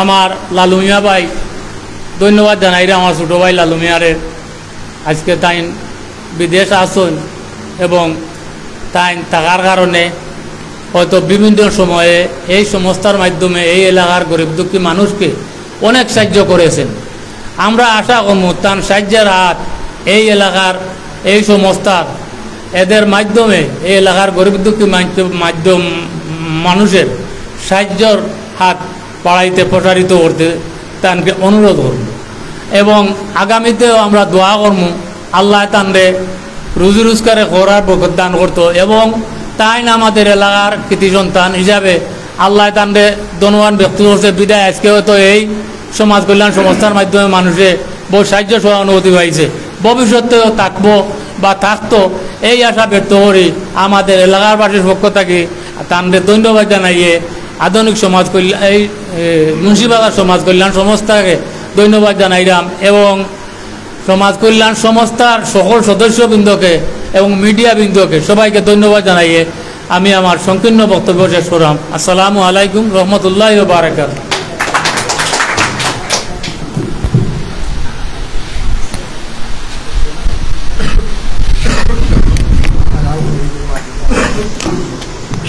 আমার লালু মিয়া ভাই, ধন্যবাদ জানাইলে আমার ছোটো ভাই লালু মিয়ারের। আজকে তাই বিদেশ আসুন এবং তাই থাকার কারণে হয়তো বিভিন্ন সময়ে এই সংস্থার মাধ্যমে এই এলাকার গরিব দুঃখী মানুষকে অনেক সাহায্য করেছেন। আমরা আশা করব তার সাহায্যের হাত এই এলাকার এই সংস্থার এদের মাধ্যমে এই এলাকার গরিব দুঃখী মানুষের সাহায্যর হাত বাড়াইতে প্রসারিত করতে তাকে অনুরোধ করব এবং আগামীতেও আমরা দোয়া করব আল্লাহ তানরে রুজি রোজগারে করার বরকত দান করতো এবং তাই না আমাদের এলাকার কৃতি সন্তান হিসাবে আল্লাহ তানরে ধনবান ব্যক্তি করছে বিদায় আজকে হয়তো এই সমাজ কল্যাণ সংস্থার মাধ্যমে মানুষে বহু সাহায্য সহানুভূতি পাইছে, ভবিষ্যতেও থাকবো বা থাকতো এই আশা ব্যক্ত করি আমাদের এলাকার বাসীর পক্ষ থেকে তানরে ধন্যবাদ জানাইয়ে আধুনিক সমাজ কল্যাণ এই মুন্সিবাজার সমাজ কল্যাণ সংস্থাকে ধন্যবাদ জানাইলাম এবং সমাজ কল্যাণ সংস্থার সকল সদস্যবৃন্দকে এবং মিডিয়াবৃন্দকে সবাইকে ধন্যবাদ জানাইয়ে আমি আমার সংকীর্ণ বক্তব্য শেষ করলাম। আসসালামু আলাইকুম রহমতুল্লাহি ওয়া বারাকাতুহু।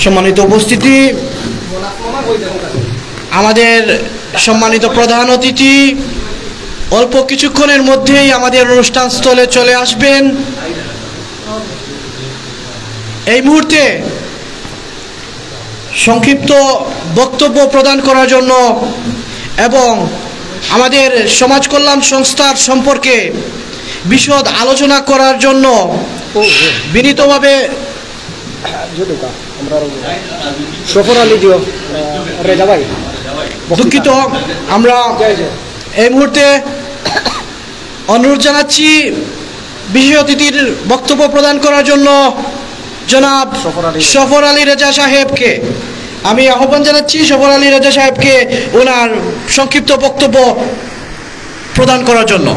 সম্মানিত উপস্থিতি, আমাদের সম্মানিত প্রধান অতিথি অল্প কিছুক্ষণের মধ্যেই আমাদের অনুষ্ঠান স্থলে চলে আসবেন। এই মুহূর্তে সংক্ষিপ্ত বক্তব্য প্রদান করার জন্য এবং আমাদের সমাজ কল্যাণ সংস্থার সম্পর্কে বিশদ আলোচনা করার জন্য বিনীতভাবে দুঃখিত, আমরা এই মুহূর্তে অনুরোধ জানাচ্ছি বিশেষ অতিথির বক্তব্য প্রদান করার জন্য জনাব সফর আলী রেজা সাহেবকে। আমি আহ্বান জানাচ্ছি সফর আলী রেজা সাহেবকে ওনার সংক্ষিপ্ত বক্তব্য প্রদান করার জন্য।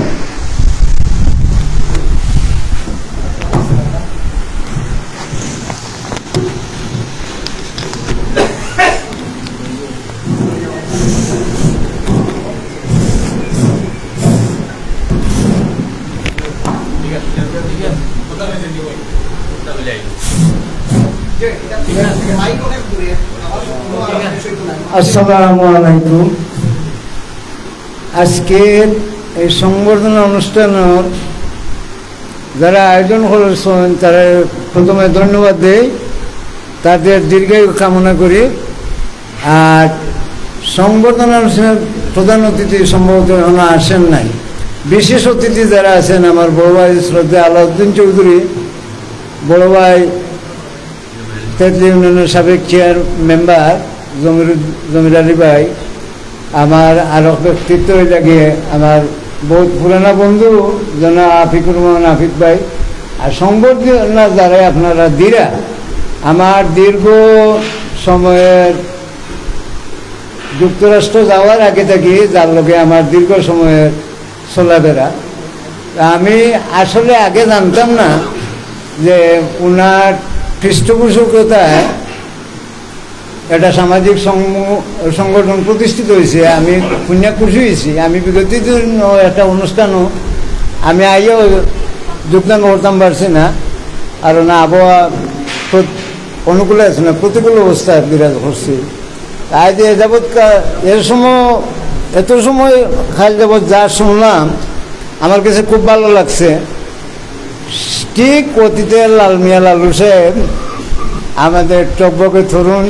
আসসালামু আলাইকুম। আজকের এই সংবর্ধনা অনুষ্ঠানের যারা আয়োজন করেছেন তারা প্রথমে ধন্যবাদ দেই, তাদের দীর্ঘায়ু কামনা করি। আর সংবর্ধনা অনুষ্ঠানের প্রধান অতিথি সম্ভবত এখনো আসেন নাই। বিশেষ অতিথি যারা আছেন আমার বড় ভাই শ্রদ্ধা আলাউদ্দিন চৌধুরী, বড় ভাই তেতলি ইউনিয়নের সাবেক চেয়ার মেম্বার জমির আলী ভাই, আমার আরো ব্যক্তিত্ব লাগিয়ে আমার বহুত পুরানা বন্ধু জনা আফিকুর রহমান আফিক ভাই, আর সংবর্ধনা যারা আপনারা দিরা আমার দীর্ঘ সময়ের যুক্তরাষ্ট্র যাওয়ার আগে থেকে যার লোকে আমার দীর্ঘ সময়ের চলাফেরা। আমি আসলে আগে জানতাম না যে ওনার পৃষ্ঠপোষকতায় একটা সামাজিক সংগঠন প্রতিষ্ঠিত হয়েছে। আমি পুণ্যা খুশি হয়েছি। আমি বিগত দিন একটা অনুষ্ঠানও আমি আইও যোগদান করতাম পারছি না, আর না আবহাওয়া অনুকূলে আছে না, প্রতিকূল অবস্থায় বিরাজ করছে। আজ এ যাবৎ এত সময় খাল যাবৎ যা শুনলাম আমার কাছে খুব ভালো লাগছে। ঠিক অতীতের লাল মিয়া লালু সাহেব আমাদের টকবকে তরুণ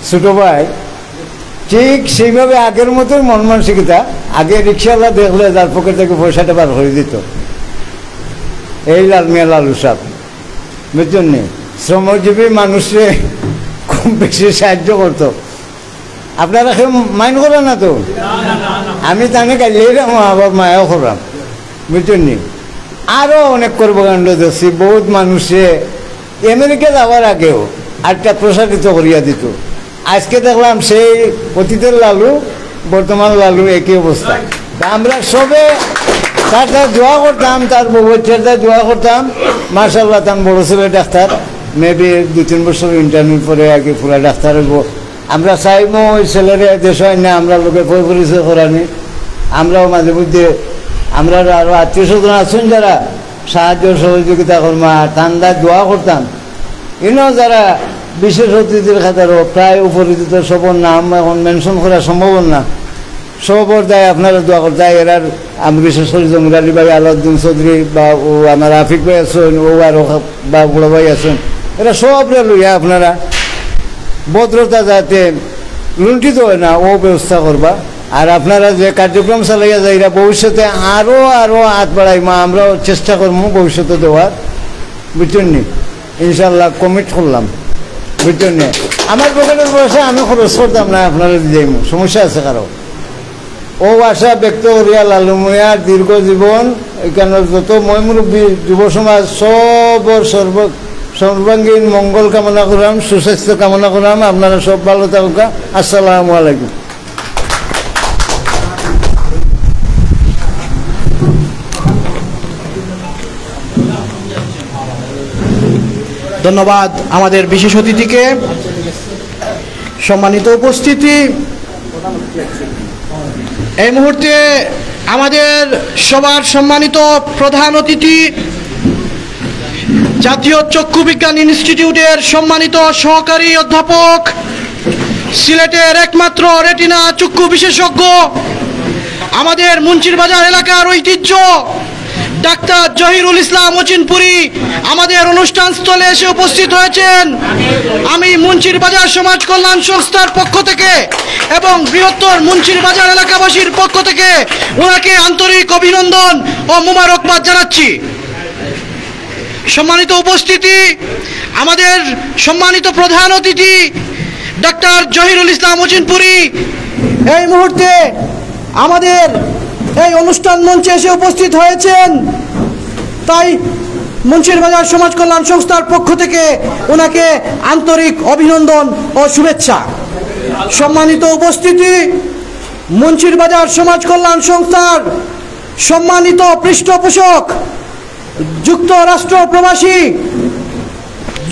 ছোটো ভাই ঠিক সেইভাবে আগের মতোই মন মানসিকতা। আগে রিক্সাওয়ালা দেখলে যার পকেট থেকে পয়সাটা বার করে দিত, এই লাল মিয়া লালু সাহেব বুঝছেন নি, শ্রমজীবী মানুষে খুব বেশি সাহায্য করত। আপনারা কেউ মাইন্ড করেন না তো? আমি তানে গাইলেই আবার মায়াও করলাম, বুঝছেন নি। আরও অনেক কর্মকাণ্ড দেখছি, বহুত মানুষে আমেরিকা যাওয়ার আগেও আটটা প্রসারিত করিয়া দিত। আজকে দেখলাম সেই অতীতের লালু বর্তমান লালু একই অবস্থা। আমরা সবে তার দোয়া করতাম, তার বউয়ের দোয়া করতাম। মার্শাল্লাহ তার বড় ছেলে ডাক্তার, মেবি 2-3 বছর ইন্টারভিউ পরে আগে পুরা ডাক্তার হইব। আমরা চাইব ওই ছেলেরা দেশ হয় না, আমরা লোকের পরিচয় করানি। আমরাও মাঝে মধ্যে আমরা আরও আত্মীয় স্বজন আছেন যারা সাহায্য সহযোগিতা করমা ঠান্ডা দোয়া করতাম। ইনও যারা বিশেষ অতিথির খাতারও প্রায় উপরিচিত সবর নাম এখন মেনশন করা সম্ভব না, সবর দেয় আপনারা দোয়া করতে। এরার আমি বিশেষ করে জমিরালি ভাই, আলাউদ্দিন চৌধুরী বা ও আমার আফিক ভাই আছেন, ও আরও বা বড় ভাই আছেন, এরা সবরে লইয়া আপনারা ভদ্রতা যাতে লুণ্ঠিত হয় না ও ব্যবস্থা করবা। আর আপনারা যে কার্যক্রম চালাইয়া যায় এরা ভবিষ্যতে আরও হাত বাড়াই মা আমরাও চেষ্টা করবো ভবিষ্যতে দেওয়ার, বুঝছেন নি। ইনশাল্লাহ কমিট করলাম, বুঝছেন নি। আমার পকেটের পয়সা আমি খরচ করতাম না, আপনারা যাইব সমস্যা আছে কারো। ও আশা ব্যক্ত করিয়া লালু মিয়ার দীর্ঘ জীবন, এখানে যত মই মুরব্বী যুব সমাজ সবর সর্বাঙ্গীন মঙ্গল কামনা করলাম, সুস্বাস্থ্য কামনা করলাম। আপনারা সব ভালো থাকুক। আসসালামু আলাইকুম। ধন্যবাদ আমাদের বিশেষ অতিথিকে। সম্মানিত উপস্থিতি, এই মুহূর্তে আমাদের সবার সম্মানিত প্রধান অতিথি জাতীয় চক্ষু বিজ্ঞান ইনস্টিটিউটের সম্মানিত সহকারী অধ্যাপক, সিলেটের একমাত্র রেটিনা চক্ষু বিশেষজ্ঞ, আমাদের মুন্সিরবাজার এলাকার ঐতিহ্য ডাক্তার জহিরুল ইসলাম অচিনপুরি আমাদের অনুষ্ঠান স্থলে এসে উপস্থিত হয়েছেন। আমি মুন্সিরবাজার সমাজ কল্যাণ সংস্থার পক্ষ থেকে এবং বৃহত্তর মুন্সিরবাজার এলাকাবাসীর পক্ষ থেকে ওনাকে আন্তরিক অভিনন্দন ও মোবারকবাদ জানাচ্ছি। সম্মানিত উপস্থিতি, আমাদের সম্মানিত প্রধান অতিথি ডাক্তার জহিরুল ইসলাম অচিনপুরি এই মুহূর্তে আমাদের এই অনুষ্ঠান মঞ্চে এসে উপস্থিত হয়েছেন। তাই মুন্সিরবাজার সমাজ কল্যাণ সংস্থার পক্ষ থেকে ওনাকে আন্তরিক অভিনন্দন ও শুভেচ্ছা। সম্মানিত উপস্থিতি, মুন্সিরবাজার সমাজ কল্যাণ সংস্থার সম্মানিত পৃষ্ঠপোষক, যুক্তরাষ্ট্র প্রবাসী,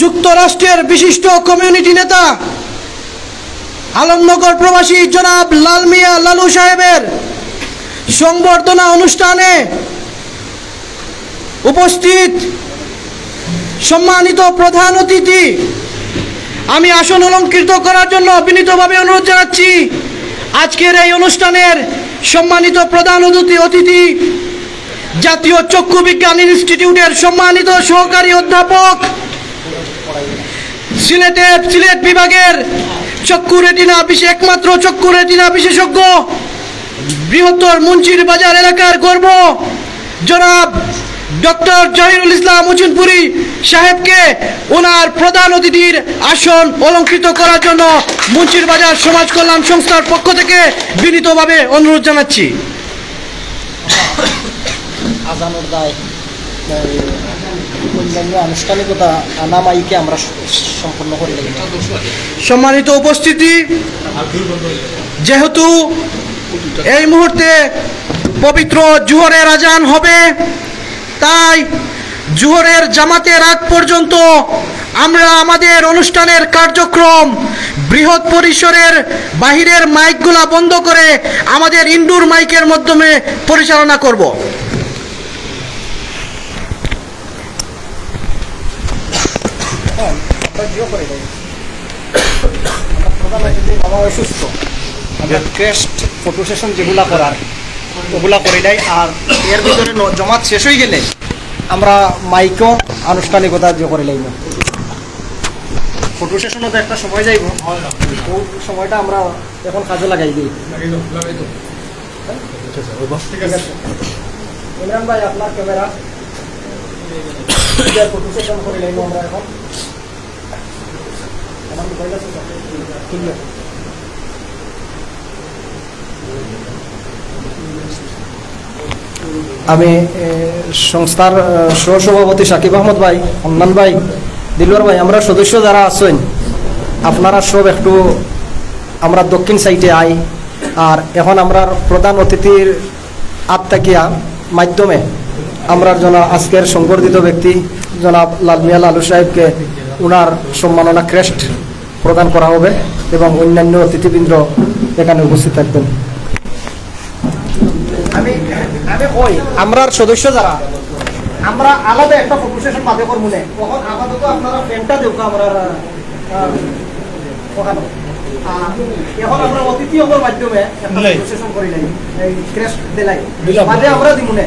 যুক্তরাষ্ট্রের বিশিষ্ট কমিউনিটি নেতা, আলমনগর প্রবাসী জনাব লাল মিয়া লালু সাহেবের সংবর্ধনা অনুষ্ঠানে উপস্থিত সম্মানিত প্রধান অতিথি, আমি আসন অলঙ্কৃত করার জন্য বিনীতভাবে অনুরোধ জানাচ্ছি। আজকের এই অনুষ্ঠানের সম্মানিত প্রধান অতিথি জাতীয় চক্ষু বিজ্ঞান ইনস্টিটিউটের সম্মানিত সহকারী অধ্যাপক, সিলেট বিভাগের চক্ষু রেটিনা একমাত্র চক্ষু রেটিনা বিশেষজ্ঞ, বৃহত্তর মুন্সিরবাজার এলাকার গর্ব জনাব ডক্টর জহিরুল ইসলাম অচিনপুরি সাহেবকে ওনার প্রধান অতিথির আসন অলঙ্কৃত করার জন্য মুন্সিরবাজার সমাজ কল্যাণ সংস্থার পক্ষ থেকে বিনীতভাবে অনুরোধ জানাচ্ছি। আনুষ্ঠানিকতা নামাইকে আমরা সম্পন্ন করলে সম্মানিত উপস্থিতি, যেহেতু এই মুহূর্তে পবিত্র জোহরের আজান হবে, তাই জোহরের জামাতের আগ পর্যন্ত আমরা আমাদের অনুষ্ঠানের কার্যক্রম বৃহৎ পরিসরের বাহিরের মাইকগুলা বন্ধ করে আমাদের ইনডোর মাইকের মাধ্যমে পরিচালনা করব। প্রধান অতিথি বাবা অসুস্থ, আমরা ক্রেস্ট ফটো সেশন যেগুলা করার ওগুলা করে দেয়। আর এর ভিতরে জমাত শেষ হয়ে গেলে আমরা মাইকও আনুষ্ঠানিকতা যে করে লাইব। ফটো সেশনও তো একটা সময় যাইব, ওই সময়টা আমরা এখন কাজে লাগাই দিই। ইমরান ভাই আপনার ক্যামেরা ফটো সেশন করে লাইব আমরা এখন। আমার মোবাইল আছে ঠিক আছে। আমি সংস্থার সহসভাপতি সাকিব আহমদ ভাই, অন্যান ভাই, দিলওয়ার ভাই, আমরা সদস্য যারা আছেন আপনারা সব একটু আমরা দক্ষিণ সাইডে আই। আর এখন আমরা প্রধান অতিথির আত্মাকিয়া মাধ্যমে আমরা আজকের সংবর্ধিত ব্যক্তি জনাব লালমিয়া লালু সাহেবকে উনার সম্মাননা ক্রেস্ট প্রদান করা হবে এবং অন্যান্য অতিথিবৃন্দ এখানে উপস্থিত থাকবেন। আমি কই আমরা সদস্য যারা আমরা আলাদা একটা ফটো সেশন মাঝে করবো না, তখন আপাতত আপনারা ফ্রেমটা দেব আমরা ওখানে। এখন আমরা অতিথি হবার মাধ্যমে একটা ফটো সেশন করি নাই, এই ক্রেস্ট দিলাই মাঝে আমরা দিব না,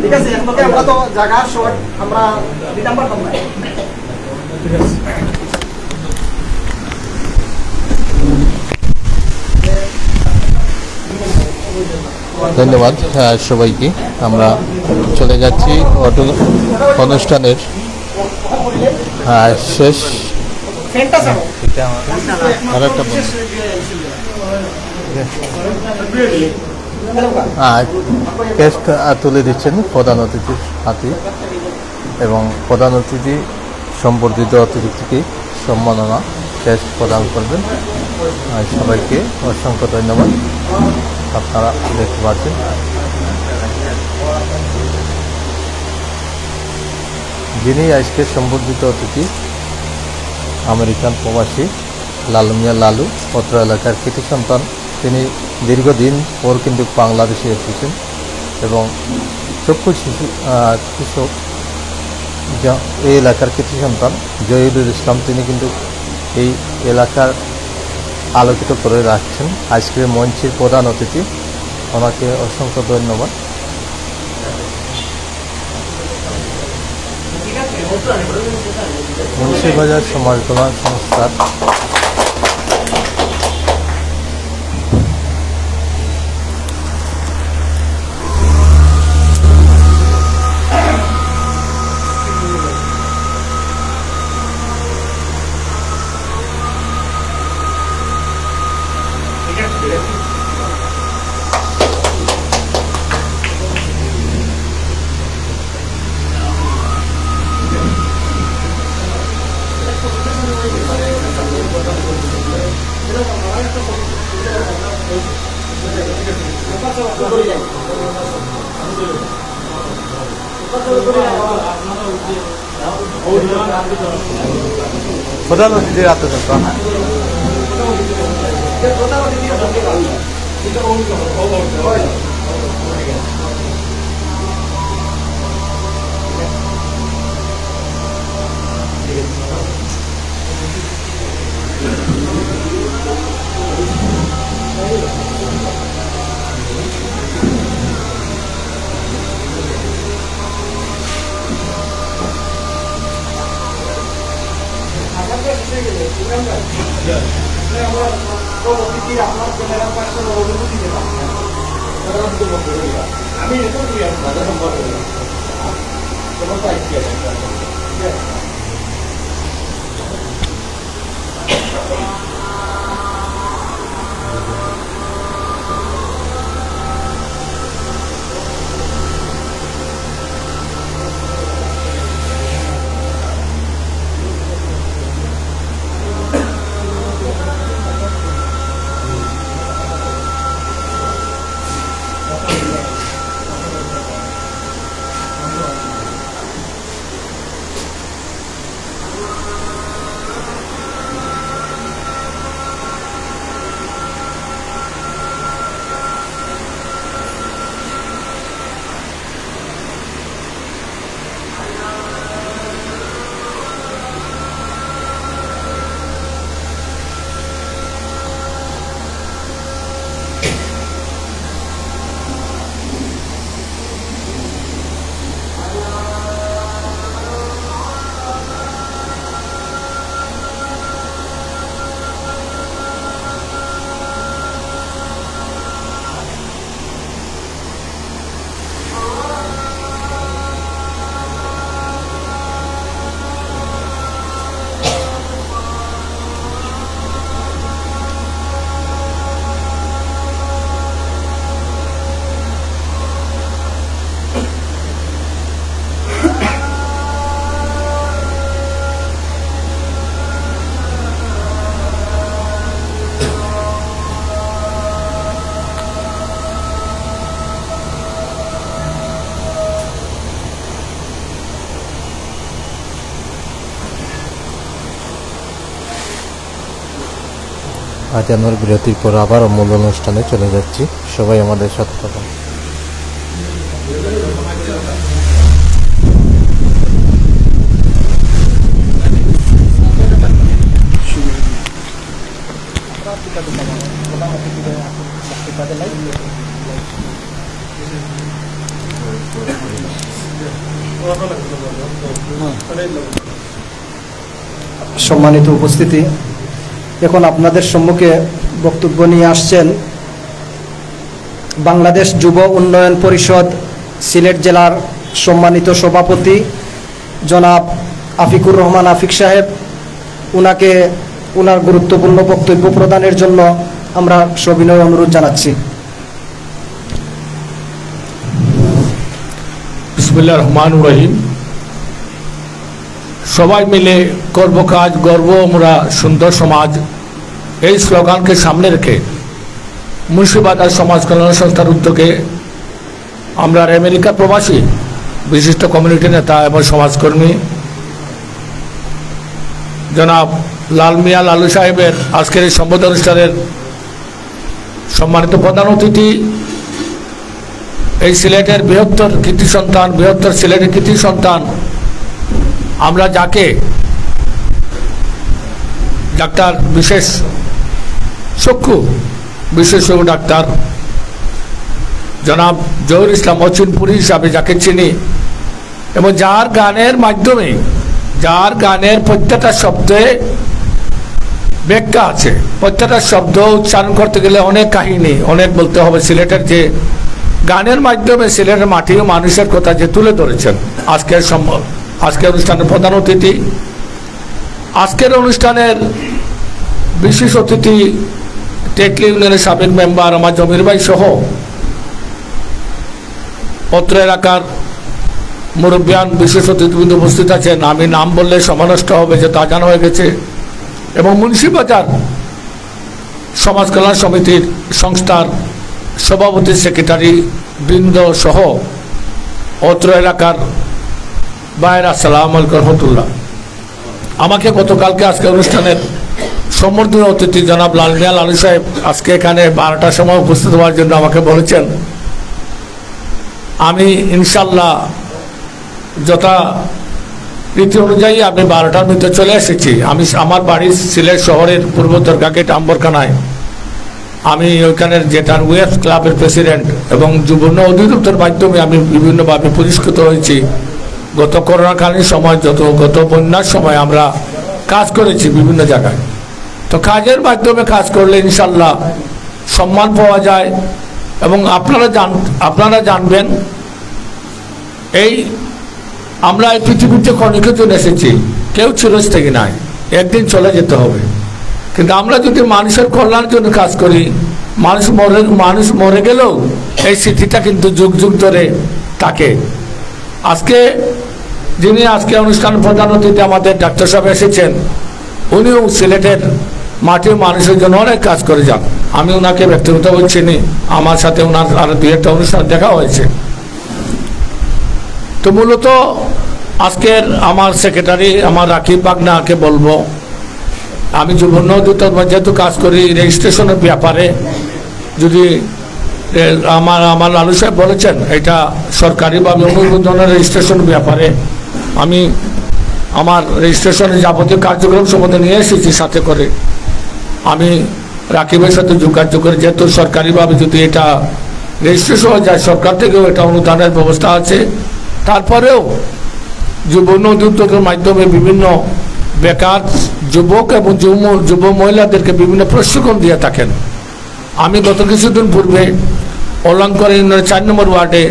ঠিক আছে? একমতে আমরা তো জায়গা শর্ট, আমরা দিতাম পারতাম না, ঠিক আছে? ধন্যবাদ সবাইকে। আমরা চলে যাচ্ছি অনুষ্ঠানের শেষ টেস্ট তুলে দিচ্ছেন প্রধান অতিথির হাতে এবং প্রধান অতিথি সম্বর্ধিত অতিথিকে সম্মাননা টেস্ট প্রদান করবেন। সবাইকে অসংখ্য ধন্যবাদ। আপনারা দেখতে পাচ্ছেন যিনি আজকে সম্বর্ধিত অতিথি আমেরিকান প্রবাসী লালু মিয়া লালু, অত্র এলাকার কৃতি সন্তান। তিনি দীর্ঘদিন পর কিন্তু বাংলাদেশে এসেছেন এবং চক্ষু কৃষক এই এলাকার কৃতি সন্তান জহিরুল ইসলাম, তিনি কিন্তু এই এলাকার আলোকিত করে রাখছেন আজকের মঞ্চের প্রধান অতিথি। ওনাকে অসংখ্য ধন্যবাদ। মুন্সিবাজার সমাজ কল্যাণ সংস্থার প্রধান অতিথির আত্মসত্তা আজ আমরা বিরতির পর আবার মূল অনুষ্ঠানে চলে যাচ্ছি। সবাই আমাদের সাথে থাকুন। সম্মানিত উপস্থিতি, এখন আপনাদের সম্মুখে বক্তব্য নিয়ে আসছেন বাংলাদেশ যুব উন্নয়ন পরিষদ সিলেট জেলার সম্মানিত সভাপতি জনাব আফিকুর রহমান আফিক সাহেব। উনাকে উনার গুরুত্বপূর্ণ বক্তব্য প্রদানের জন্য আমরা সবিনয় অনুরোধ জানাচ্ছি। বিসমিল্লাহির রহমানির রহিম। সবাই মিলে করব কাজ, গর্ব আমরা সুন্দর সমাজ, এই স্লোগানকে সামনে রেখে মুন্সিবাজার সমাজ কল্যাণ সংস্থার উদ্যোগে আমরা আমেরিকা প্রবাসী বিশিষ্ট কমিউনিটি নেতা এবং সমাজকর্মী জনাব লাল মিয়া লালু সাহেবের আজকের এই সম্বোধন অনুষ্ঠানের সম্মানিত প্রধান অতিথি, এই সিলেটের বৃহত্তর কৃতি সন্তান, বৃহত্তর সিলেটের কৃতি সন্তান, আমরা যাকে ডাক্তার বিশেষ চক্ষু বিশেষজ্ঞ ডাক্তার জনাব জহির ইসলাম অচিনপুরি হিসাবে যাকে চিনি, এবং যার গানের মাধ্যমে, যার গানের প্রত্যেকটা শব্দে ব্যাখ্যা আছে, প্রত্যেকটা শব্দ উচ্চারণ করতে গেলে অনেক কাহিনী, অনেক বলতে হবে। সিলেটের যে গানের মাধ্যমে সিলেটের মাটি ও মানুষের কথা যে তুলে ধরেছেন আজকের অনুষ্ঠানের প্রধান অতিথি, আজকের অনুষ্ঠানের বিশেষ অতিথি টেকলি ইউনিয়নের সাবেক মেম্বার আমার জমির ভাই সহ পত্র এলাকার মুরব্বিয়ান বিশেষ অতিথিবৃন্দ উপস্থিত আছেন। আমি নাম বললে সমানষ্ট হবে, যে তা জানা হয়ে গেছে। এবং মুন্সিবাজার সমাজ কল্যাণ সমিতির সংস্থার সভাপতি সেক্রেটারি বৃন্দ সহ অত্র এলাকার ভাইয়ের আসসালামু আলাইকুম রহমতুল্লাহ। আমাকে গতকালকে আজকে অনুষ্ঠানের সম্বর্ধিত অতিথি জনাব লাল মিয়া লালু সাহেব আজকে এখানে 12টার সময় উপস্থিত হওয়ার জন্য আমাকে বলেছেন। আমি ইনশাল্লাহ যথা রীতি অনুযায়ী আমি 12টার মধ্যে চলে এসেছি। আমি আমার বাড়ি সিলেট শহরের পূর্ব দরগাগেট আম্বরখানায়। আমি ওইখানের যেটার ওয়েব ক্লাবের প্রেসিডেন্ট এবং যুব অধিদপ্তর মাধ্যমে আমি বিভিন্নভাবে পুরস্কৃত হয়েছি। গত করোনাকালীন সময়, গত বন্যার সময় আমরা কাজ করেছি বিভিন্ন জায়গায়। তো কাজের মাধ্যমে কাজ করলে ইনশাল্লাহ সম্মান পাওয়া যায়। এবং আপনারা জানবেন, এই আমরা এই পৃথিবীতে ক্ষণিকের জন্য এসেছি, কেউ চিরস্থায়ী নাই, একদিন চলে যেতে হবে। কিন্তু আমরা যদি মানুষের কল্যাণের জন্য কাজ করি, মানুষ মরে গেলেও এই স্মৃতিটা কিন্তু যুগ যুগ ধরে থাকে। আজকে যিনি আজকে অনুষ্ঠানের প্রধান অতিথি আমাদের ডাক্তার সাহেব এসেছেন, উনিও সিলেটের মাটির মানুষের জন্য অনেক কাজ করে যান। আমি ওনাকে ব্যক্তিগতভাবে চিনি, আমার সাথে ওনার আরো 2-1টা অনুষ্ঠান দেখা হয়েছে। তো মূলত আজকের আমার সেক্রেটারি আমার রাকিব বাগনাকে বলবো, আমি যুব উন্নয়ন যেহেতু কাজ করি রেজিস্ট্রেশনের ব্যাপারে, যদি আমার লালু সাহেব বলেছেন এটা সরকারিভাবে অনুমোদনের রেজিস্ট্রেশন ব্যাপারে, আমি আমার রেজিস্ট্রেশনের যাবতীয় কার্যক্রম সম্বন্ধে নিয়ে এসেছি সাথে করে। আমি রাকিবের সাথে যোগাযোগ করে, যেহেতু সরকারিভাবে যদি এটা রেজিস্ট্রেশন হয়ে যায়, সরকার থেকেও এটা অনুদানের ব্যবস্থা আছে। তারপরেও যুব উন্নয়নের মাধ্যমে বিভিন্ন বেকার যুবক এবং যুব মহিলাদেরকে বিভিন্ন প্রশিক্ষণ দিয়ে থাকেন। আমি গত কিছুদিন পূর্বে অলঙ্কার ইউনিয়নের 4 নম্বর ওয়ার্ডে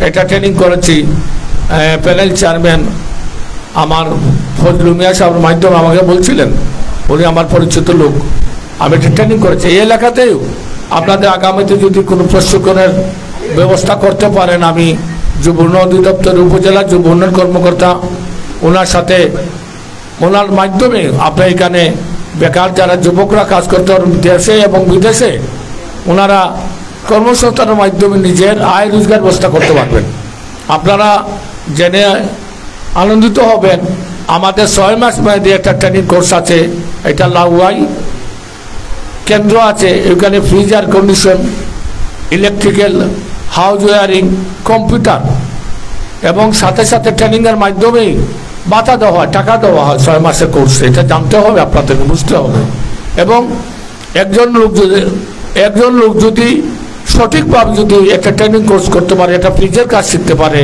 এটা ট্রেনিং করেছি। প্যানেল চেয়ারম্যান আমার ফজলু মিয়া সাহেবের মাধ্যমে আমাকে বলছিলেন, উনি আমার পরিচিত লোক, আমি এটা ট্রেনিং করেছি। এই এলাকাতেও আপনাদের আগামীতে যদি কোনো প্রশিক্ষণের ব্যবস্থা করতে পারেন, আমি যুব উন্নয়ন অধিদপ্তরের উপজেলা যুব উন্নয়ন কর্মকর্তা, ওনার সাথে ওনার মাধ্যমে আপনার এখানে বেকার যারা যুবকরা কাজ করতে পারেন দেশে এবং বিদেশে, ওনারা কর্মসংস্থানের মাধ্যমে নিজের আয় রোজগার ব্যবস্থা করতে পারবেন। আপনারা জেনে আনন্দিত হবেন, আমাদের 6 মাস মেয়াদী একটা ট্রেনিং কোর্স আছে, এটা লাউয়াই কেন্দ্র আছে, এখানে fridge air condition, electrical, house wiring, computer এবং সাথে সাথে ট্রেনিংয়ের মাধ্যমেই বাতা দেওয়া হয়, টাকা দেওয়া হয় 6 মাসের কোর্সে। এটা জানতে হবে, আপনাদেরকে বুঝতে হবে। এবং একজন লোক যদি সঠিকভাবে যদি একটা ট্রেনিং কোর্স করতে পারে, একটা ফ্রিজের কাজ শিখতে পারে,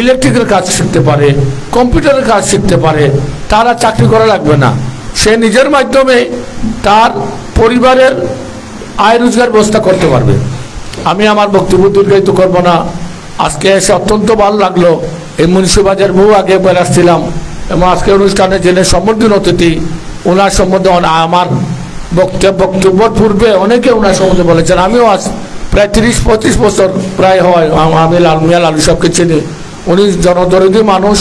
ইলেকট্রিকের কাজ শিখতে পারে, কম্পিউটারের কাজ শিখতে পারে, তারা চাকরি করা লাগবে না। সে নিজের মাধ্যমে তার পরিবারের আয় রোজগার ব্যবস্থা করতে পারবে। আমি আমার বক্তব্য দীর্ঘায়িত করব না। আজকে এসে অত্যন্ত ভালো লাগলো। এই মুন্সিবাজার বহু আগে একবার আসছিলাম এবং আজকে অনুষ্ঠানে জেনে সম্বর্ধীন অতিথি ওনার সম্বন্ধে আমার বক্তব্যের পূর্বে অনেকে ওনার সম্বন্ধে বলেছেন। আমিও আজ প্রায় 30-35 বছর প্রায় হয় আমি লাল মিয়া লালু সাহেবকে চিনি। উনি জনদরদী মানুষ,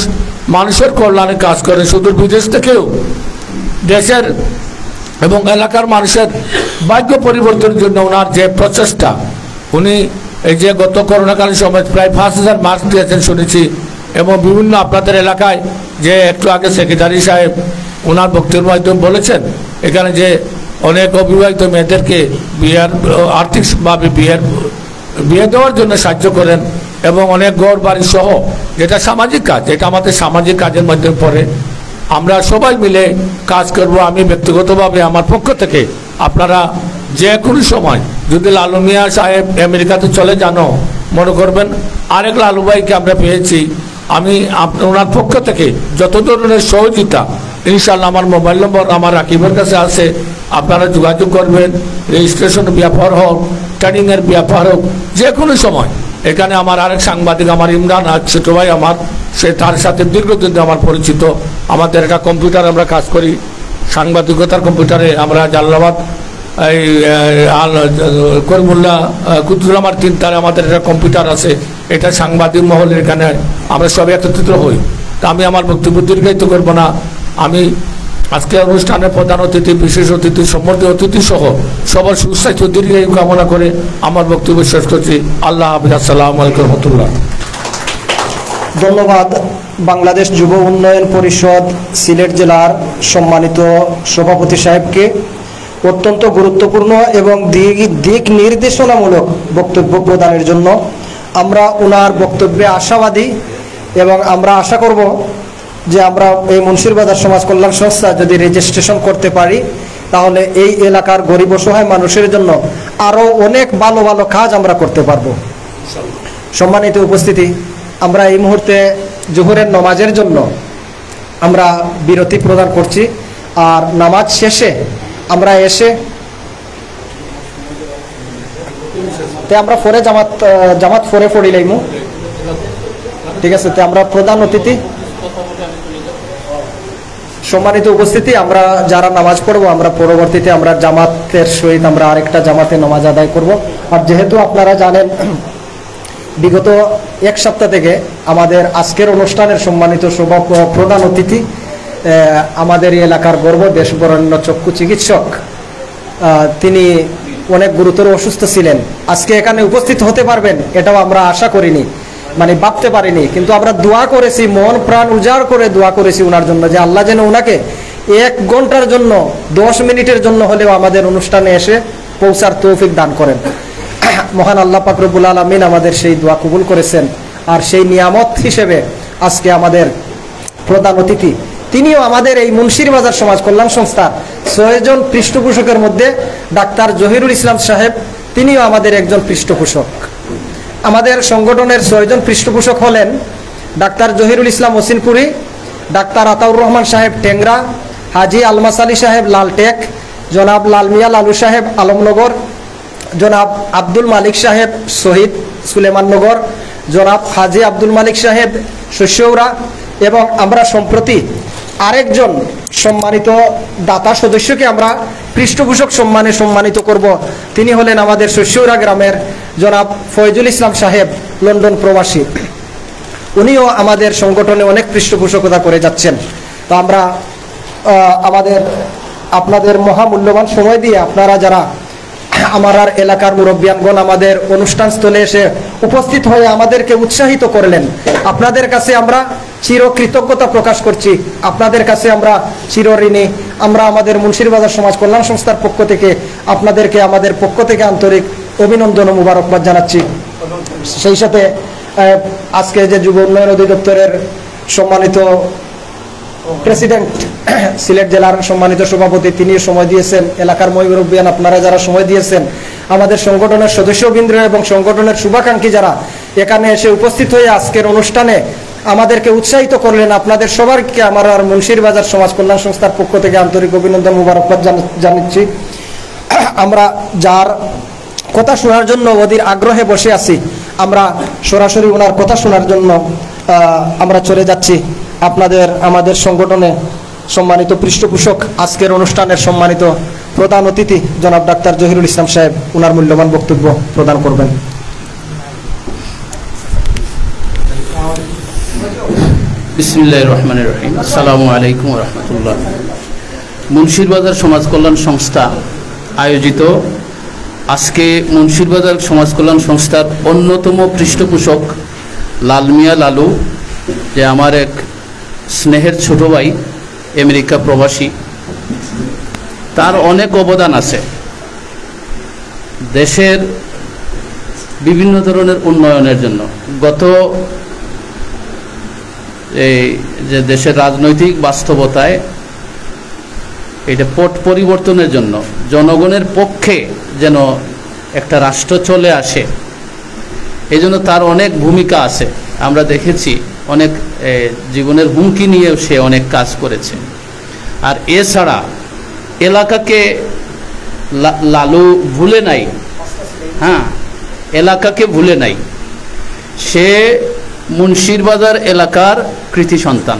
মানুষের কল্যাণে কাজ করেন। সুদূর বিদেশ থেকেও দেশের এবং এলাকার মানুষের ভাগ্য পরিবর্তনের জন্য ওনার যে প্রচেষ্টা, উনি এই যে গত করোনাকালীন সময় প্রায় 5000 মাস্ক দিয়েছেন শুনেছি। এবং বিভিন্ন আপনাদের এলাকায় যে একটু আগে সেক্রেটারি সাহেব ওনার বক্তব্যের মাধ্যমে বলেছেন, এখানে যে অনেক অবিবাহিত মেয়েদেরকে আর্থিকভাবে বিয়ে দেওয়ার জন্য সাহায্য করেন এবং অনেক ঘর বাড়ি সহ, যেটা সামাজিক কাজ, এটা আমাদের সামাজিক কাজের মধ্যে পড়ে। আমরা সবাই মিলে কাজ করব। আমি ব্যক্তিগতভাবে আমার পক্ষ থেকে আপনারা যে কোনো সময় যদি লালু মিয়া সাহেব আমেরিকাতে চলে যান, মনে করবেন আরেক লালু ভাইকে আমরা পেয়েছি, আমি ওনার পক্ষ থেকে যত ধরনের সহযোগিতা ইনশাল্লাহ, আমার মোবাইল নম্বর আমার রাকিবের কাছে আছে, আপনারা যোগাযোগ করবেন। রেজিস্ট্রেশনের ব্যাপার হোক, ট্রেনিংয়ের ব্যাপার হোক, যে কোনো সময়। এখানে আমার আরেক সাংবাদিক আমার ইমরান ছোট ভাই আমার, সে তার সাথে দীর্ঘদিন আমার পরিচিত। আমাদের একটা কম্পিউটার আমরা কাজ করি, সাংবাদিকতার কম্পিউটারে আমরা জালালাবাদ এই করিমুল্লাহ কুতুলামার 3 তারে আমাদের একটা কম্পিউটার আছে। এটা সাংবাদিক মহলের এখানে আমরা সবাই একত্রিত হই। তা আমি আমার বক্তব্য দীর্ঘায়িত করবো না। আমি আজকে অনুষ্ঠানের প্রধান অতিথি, বিশেষ অতিথি, সম্মানিত অতিথি সহ সবার সুস্বাস্থ্য দীর্ঘায়ু কামনা করে আমার বক্তব্য শেষ করছি। আল্লাহ হাফিজ। আসসালামু আলাইকুম রহমতুল্লাহ। ধন্যবাদ বাংলাদেশ যুব উন্নয়ন পরিষদ সিলেট জেলার সম্মানিত সভাপতি সাহেবকে অত্যন্ত গুরুত্বপূর্ণ এবং দিক নির্দেশনামূলক বক্তব্য প্রদানের জন্য। আমরা ওনার বক্তব্যে আশাবাদী এবং আমরা আশা করব যে আমরা এই মুন্সিরবাজার সমাজ কল্যাণ সংস্থা যদি রেজিস্ট্রেশন করতে পারি, তাহলে এই এলাকার গরিব অসহায় মানুষের জন্য আরও অনেক ভালো ভালো কাজ আমরা করতে পারবো। সম্মানিত উপস্থিতি, আমরা এই মুহূর্তে জোহরের নামাজের জন্য আমরা বিরতি প্রদান করছি। আর নামাজ শেষে আমরা এসে আমরা পরে জামাত পরে পড়িলাইমু, ঠিক আছে? তো আমরা প্রধান অতিথি, সম্মানিত উপস্থিতি, আমরা যারা নামাজ পড়বো আমরা পরবর্তীতে আমরা জামাতের সহিত আমরা আরেকটা জামাতে নামাজ আদায় করব। আর যেহেতু আপনারা জানেন বিগত 1 সপ্তাহ থেকে আমাদের আজকের অনুষ্ঠানের সম্মানিত প্রধান অতিথি আমাদের এলাকার গর্ব, দেশবরেণ্য চক্ষু চিকিৎসক, তিনি অনেক গুরুতর অসুস্থ ছিলেন। আজকে এখানে উপস্থিত হতে পারবেন এটাও আমরা আশা করিনি, মানে ভাবতে পারিনি। কিন্তু আমরা দোয়া করেছি, মন প্রাণ উজাড় করে দোয়া করেছি ওনার জন্য, যে আল্লাহ যেন ওনাকে 1 ঘন্টার জন্য 10 মিনিটের জন্য হলেও আমাদের অনুষ্ঠানে এসে পৌঁছার তৌফিক দান করেন। মহান আল্লাহ পাক রব্বুল আলামিন আমাদের সেই দোয়া কবুল করেছেন। আর সেই নিয়ামত হিসেবে আজকে আমাদের প্রধান অতিথি, তিনিও আমাদের এই মুন্সিরবাজার সমাজ কল্যাণ সংস্থার 6 জন পৃষ্ঠপোষকের মধ্যে ডাক্তার জহিরুল ইসলাম সাহেব, তিনিও আমাদের একজন পৃষ্ঠপোষক। আমাদের সংগঠনের 6 জন পৃষ্ঠপোষক হলেন ডাক্তার জহিরুল ইসলাম ওসিনপুরি, ডাক্তার আতাউর রহমান সাহেব টেংরা, হাজি আলমাস আলী সাহেব লালটেক, জনাব লালমিয়া লালু সাহেব আলমনগর, জনাব আব্দুল মালিক সাহেব শহীদ সুলেমাননগর, জনাব হাজি আব্দুল মালিক সাহেব শস্যৌরা। এবং আমরা সম্প্রতি আরেকজন সম্মানিত দাতা সদস্যকে আমরা পৃষ্ঠপোষক সম্মানে সম্মানিত করব। তিনি হলেন আমাদের শস্যৌরা গ্রামের জনাব ফয়জুল ইসলাম সাহেব, লন্ডন প্রবাসী। উনিও আমাদের সংগঠনে অনেক পৃষ্ঠপোষকতা করে যাচ্ছেন। তো আমরা আপনাদের মহামূল্যবান সময় দিয়ে আপনারা যারা আমার এলাকার মুরব্বিয়ানগণ আমাদের অনুষ্ঠান স্থলে এসে উপস্থিত হয়ে আমাদেরকে উৎসাহিত করলেন, আপনাদের কাছে আমরা চিরকৃতজ্ঞতা প্রকাশ করছি। আপনাদের কাছে আমরা চিরঋণী। আমরা আমাদের মুন্সিরবাজার সমাজ কল্যাণ সংস্থার পক্ষ থেকে আপনাদেরকে আমাদের পক্ষ থেকে আন্তরিক অভিনন্দন ও মুবারকবাদ জানাচ্ছি। সেই সাথে আজকে যে যুব উন্নয়ন অধিদপ্তরের সম্মানিত প্রেসিডেন্ট, সিলেট জেলার সম্মানিত সভাপতি, তিনি সময় দিয়েছেন, এলাকার মুরব্বিয়ান আপনারা যারা সময় দিয়েছেন, আমাদের সংগঠনের সদস্যবৃন্দ এবং সংগঠনের শুভাকাঙ্ক্ষী যারা এখানে এসে উপস্থিত হয়ে আজকের অনুষ্ঠানে আমাদেরকে উৎসাহিত করলেন, আপনাদের সবাইকে আমার আর মুন্সিরবাজার সমাজ কল্যাণ সংস্থার পক্ষ থেকে আন্তরিক অভিনন্দন মুবারকবাদ জানাচ্ছি। আমরা যার কথা শোনার জন্য অধীর আগ্রহে বসে আছি, আমরা সরাসরি ওনার কথা শোনার জন্য আমরা চলে যাচ্ছি। আমাদের সংগঠনে সম্মানিত পৃষ্ঠপোষক, আজকের অনুষ্ঠানের সম্মানিত প্রধান অতিথি জনাব ডাক্তার জহিরুল ইসলাম সাহেব ওনার মূল্যবান বক্তব্য প্রদান করবেন। বিসমিল্লাহির রহমানির রহিম। আসসালামু আলাইকুম ওয়া রাহমাতুল্লাহ। মুন্সিরবাজার সমাজ কল্যাণ সংস্থা আয়োজিত আজকে মুন্সিরবাজার সমাজ কল্যাণ সংস্থার অন্যতম পৃষ্ঠপোষক লাল মিয়া লালু, যে আমার এক স্নেহের ছোট ভাই, আমেরিকা প্রবাসী, তার অনেক অবদান আছে দেশের বিভিন্ন ধরনের উন্নয়নের জন্য। গত এই যে দেশের রাজনৈতিক বাস্তবতায় এটা পট পরিবর্তনের জন্য জনগণের পক্ষে যেন একটা রাষ্ট্র চলে আসে, এই জন্য তার অনেক ভূমিকা আছে। আমরা দেখেছি অনেক জীবনের হুমকি নিয়েও সে অনেক কাজ করেছে। আর এছাড়া এলাকাকে লালু ভুলে নাই, হ্যাঁ, এলাকাকে ভুলে নাই। সে মুন্সিরবাজার এলাকার কৃতি সন্তান।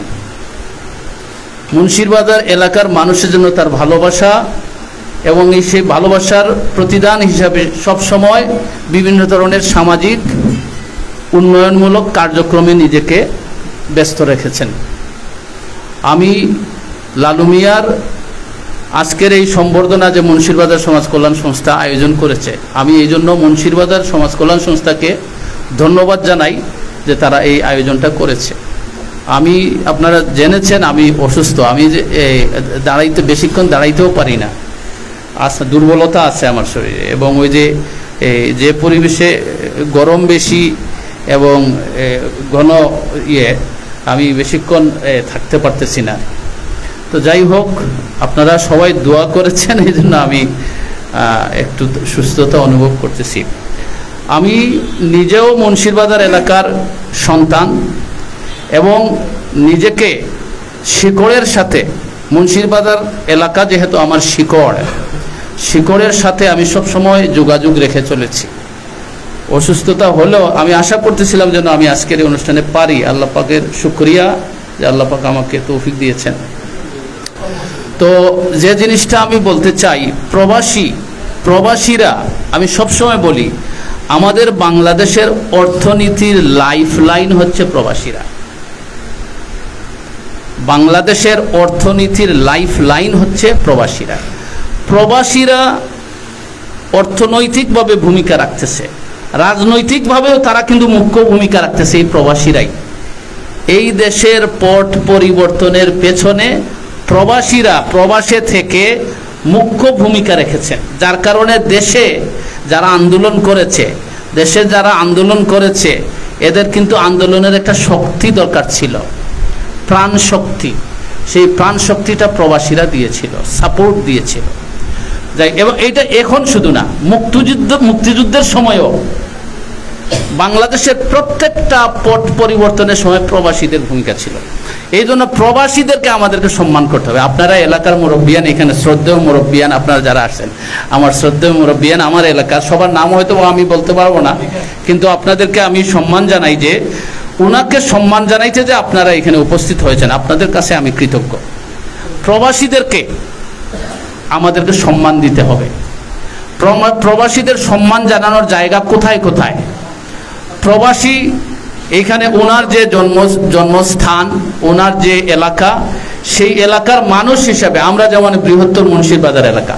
মুন্সিরবাজার এলাকার মানুষের জন্য তার ভালোবাসা এবং সেই ভালোবাসার প্রতিদান হিসাবে সবসময় বিভিন্ন ধরনের সামাজিক উন্নয়নমূলক কার্যক্রমে নিজেকে ব্যস্ত রেখেছেন। আমি লালু মিয়ার আজকের এই সম্বর্ধনা যে মুন্সিরবাজার সমাজ কল্যাণ সংস্থা আয়োজন করেছে, আমি এই জন্য মুন্সিরবাজার সমাজ কল্যাণ সংস্থাকে ধন্যবাদ জানাই যে তারা এই আয়োজনটা করেছে। আমি, আপনারা জেনেছেন আমি অসুস্থ, আমি যে বেশিক্ষণ দাঁড়াইতেও পারি না, দুর্বলতা আছে আমার শরীরে, এবং ওই যে পরিবেশে গরম বেশি এবং ঘন আমি বেশিক্ষণ থাকতে পারতেছি না। তো যাই হোক, আপনারা সবাই দোয়া করেছেন, এই জন্য আমি একটু সুস্থতা অনুভব করতেছি। আমি নিজেও মুন্সিরবাজার এলাকার সন্তান এবং নিজেকে শিকড়ের সাথে, মুন্সিরবাজার এলাকা যেহেতু আমার শিকড়ের সাথে আমি সবসময় যোগাযোগ রেখে চলেছি। অসুস্থতা হলেও আমি আশা করতেছিলাম যেন আমি আজকের এই অনুষ্ঠানে পারি। আল্লাহ পাকের শুকরিয়া যে আল্লাহ পাক আমাকে তৌফিক দিয়েছেন। তো যে জিনিসটা আমি বলতে চাই, প্রবাসীরা, আমি সবসময় বলি আমাদের বাংলাদেশের অর্থনীতির লাইফ লাইন হচ্ছে প্রবাসীরা। বাংলাদেশের অর্থনীতির লাইফ লাইন হচ্ছে প্রবাসীরা। প্রবাসীরা অর্থনৈতিকভাবে ভূমিকা রাখতেছে, রাজনৈতিকভাবেও তারা কিন্তু মুখ্য ভূমিকা রাখতেছে। এই প্রবাসীরাই এই দেশের পট পরিবর্তনের পেছনে প্রবাসে থেকে মুখ্য ভূমিকা রেখেছেন, যার কারণে দেশে যারা আন্দোলন করেছে এদের কিন্তু আন্দোলনের একটা শক্তি দরকার ছিল, প্রাণ শক্তি। সেই প্রাণ শক্তিটা প্রবাসীরা দিয়েছিল, সাপোর্ট দিয়েছিল। এবং এইটা এখন শুধু না, মুক্তিযুদ্ধের সময়ও বাংলাদেশের প্রত্যেকটা পট পরিবর্তনের সময় প্রবাসীদের ভূমিকা ছিল। এই জন্য প্রবাসীদেরকে আমাদেরকে সম্মান করতে হবে। আপনারা এলাকার মুরব্বিয়ান, এখানে শ্রদ্ধেয় মুরব্বিয়ান আপনারা যারা আসছেন, আমার শ্রদ্ধেয় মুরব্বিয়ান, আমার এলাকার সবার নাম হয়তো আমি বলতে পারবো না, কিন্তু আপনাদেরকে আমি সম্মান জানাই যে ওনাকে সম্মান জানাইতে যে আপনারা এখানে উপস্থিত হয়েছেন, আপনাদের কাছে আমি কৃতজ্ঞ। প্রবাসীদেরকে আমাদেরকে সম্মান দিতে হবে। প্রবাসীদের সম্মান জানানোর জায়গা কোথায় কোথায়? প্রবাসী এইখানে ওনার যে জন্মস্থান, ওনার যে এলাকা, সেই এলাকার মানুষ হিসাবে আমরা যেমন বৃহত্তর মুন্সিরবাজার এলাকা,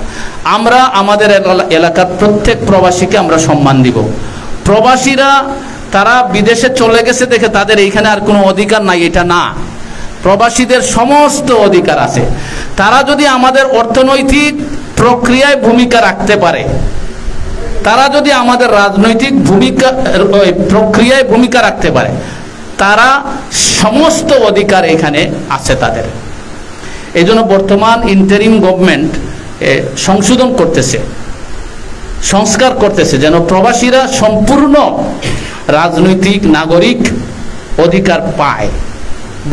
আমরা আমাদের এলাকার প্রত্যেক প্রবাসীকে আমরা সম্মান দিব। প্রবাসীরা তারা বিদেশে চলে গেছে দেখে তাদের এইখানে আর কোনো অধিকার নাই, এটা না। প্রবাসীদের সমস্ত অধিকার আছে। তারা যদি আমাদের অর্থনৈতিক প্রক্রিয়ায় ভূমিকা রাখতে পারে, তারা যদি আমাদের রাজনৈতিক প্রক্রিয়ায় ভূমিকা রাখতে পারে, তারা সমস্ত অধিকার এখানে আছে তাদের। এই জন্য বর্তমান ইন্টারিম গভর্নমেন্ট সংশোধন করতেছে, সংস্কার করতেছে, যেন প্রবাসীরা সম্পূর্ণ রাজনৈতিক নাগরিক অধিকার পায়।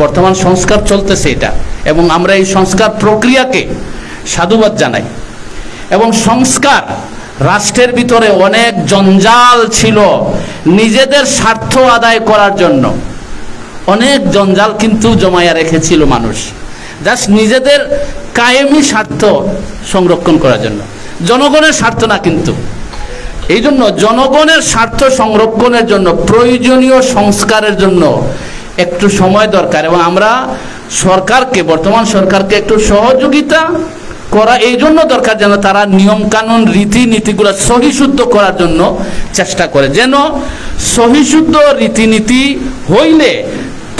বর্তমান সংস্কার চলতেছে এটা, এবং আমরা এই সংস্কার প্রক্রিয়াকে সাধুবাদ জানাই। এবং সংস্কার রাষ্ট্রের ভিতরে অনেক জঞ্জাল ছিল, নিজেদের স্বার্থ আদায় করার জন্য অনেক জঞ্জাল কিন্তু জমায়া রেখেছিল মানুষ, জাস্ট নিজেদের কায়েমি স্বার্থ সংরক্ষণ করার জন্য, জনগণের স্বার্থ না। কিন্তু এই জন্য জনগণের স্বার্থ সংরক্ষণের জন্য প্রয়োজনীয় সংস্কারের জন্য একটু সময় দরকার, এবং আমরা সরকারকে, বর্তমান সরকারকে একটু সহযোগিতা করা এই জন্য দরকার, যেন তারা নিয়ম কানুন রীতিনীতিগুলো সহিশুদ্ধ করার জন্য চেষ্টা করে, যেন সহিশুদ্ধ রীতিনীতি হইলে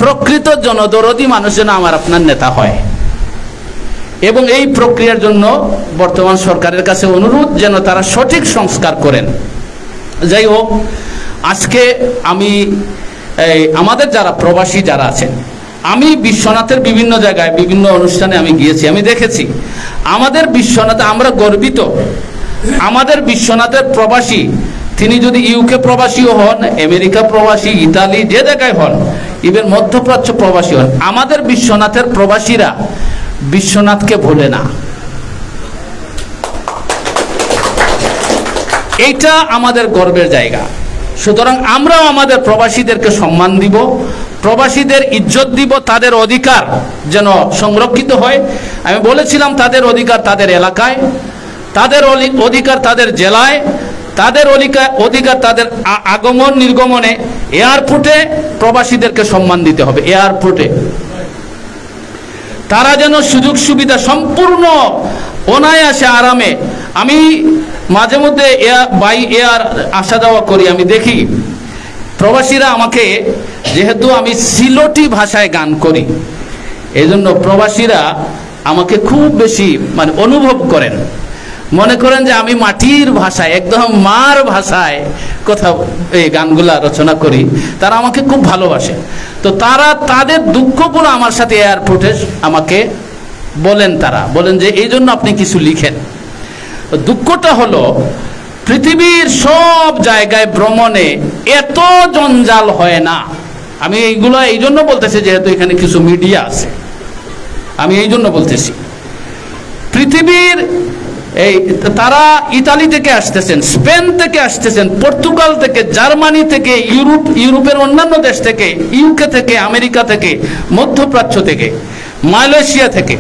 প্রকৃত জনদরদী মানুষ যেন আমার আপনার নেতা হয়। এবং এই প্রক্রিয়ার জন্য বর্তমান সরকারের কাছে অনুরোধ যেন তারা সঠিক সংস্কার করেন। যাই হোক, আজকে আমি আমাদের যারা প্রবাসী যারা আছেন, আমি বিশ্বনাথের বিভিন্ন জায়গায় বিভিন্ন অনুষ্ঠানে আমি গিয়েছি, আমি দেখেছি আমাদের বিশ্বনাথে আমরা গর্বিত। আমাদের বিশ্বনাথের প্রবাসী, তিনি যদি ইউকে প্রবাসীও হন, আমেরিকা প্রবাসী, ইতালি, যে জায়গায় হন, ইভেন মধ্যপ্রাচ্য প্রবাসী হন, আমাদের বিশ্বনাথের প্রবাসীরা বিশ্বনাথকে ভোলে না। এইটা আমাদের গর্বের জায়গা। সুতরাং আমরাও আমাদের প্রবাসীদেরকে সম্মান দিব, প্রবাসীদের ইজ্জত দিব, তাদের অধিকার যেন সংরক্ষিত হয়। আমি বলেছিলাম তাদের অধিকার তাদের এলাকায়, তাদের অধিকার তাদের জেলায়, তাদের অধিকার তাদের আগমন নির্গমনে, এয়ারপোর্টে প্রবাসীদেরকে সম্মান দিতে হবে। এয়ারপোর্টে তারা যেন সুযোগ সুবিধা সম্পূর্ণ অনায়াসে আরামে, আমি মাঝে মধ্যে বাই এয়ার আসা যাওয়া করি, আমি দেখি প্রবাসীরা আমাকে, যেহেতু আমি সিলটি ভাষায় গান করি, এই জন্য প্রবাসীরা আমাকে খুব বেশি মানে অনুভব করেন, মনে করেন যে আমি মাটির ভাষায়, একদম মার ভাষায় কথা এই গানগুলা রচনা করি। তারা আমাকে খুব ভালোবাসে। তো তারা তাদের দুঃখগুলো আমার সাথে এয়ারপোর্টে আমাকে বলেন, তারা বলেন যে এই জন্য আপনি কিছু লিখেন। দুঃখটা হলো পৃথিবীর সব জায়গায় ভ্রমণে এত জঞ্জাল হয় না। আমি এইগুলো এই জন্য বলতেছি যেহেতু এখানে কিছু মিডিয়া আছে, আমি এই জন্য বলতেছি। পৃথিবীর এই তারা ইতালি থেকে আসতেছেন, স্পেন থেকে আসতেছেন, পর্তুগাল থেকে, জার্মানি থেকে, ইউরোপের অন্যান্য দেশ থেকে, ইউকে থেকে, আমেরিকা থেকে, মধ্যপ্রাচ্য থেকে, মালয়েশিয়া থেকে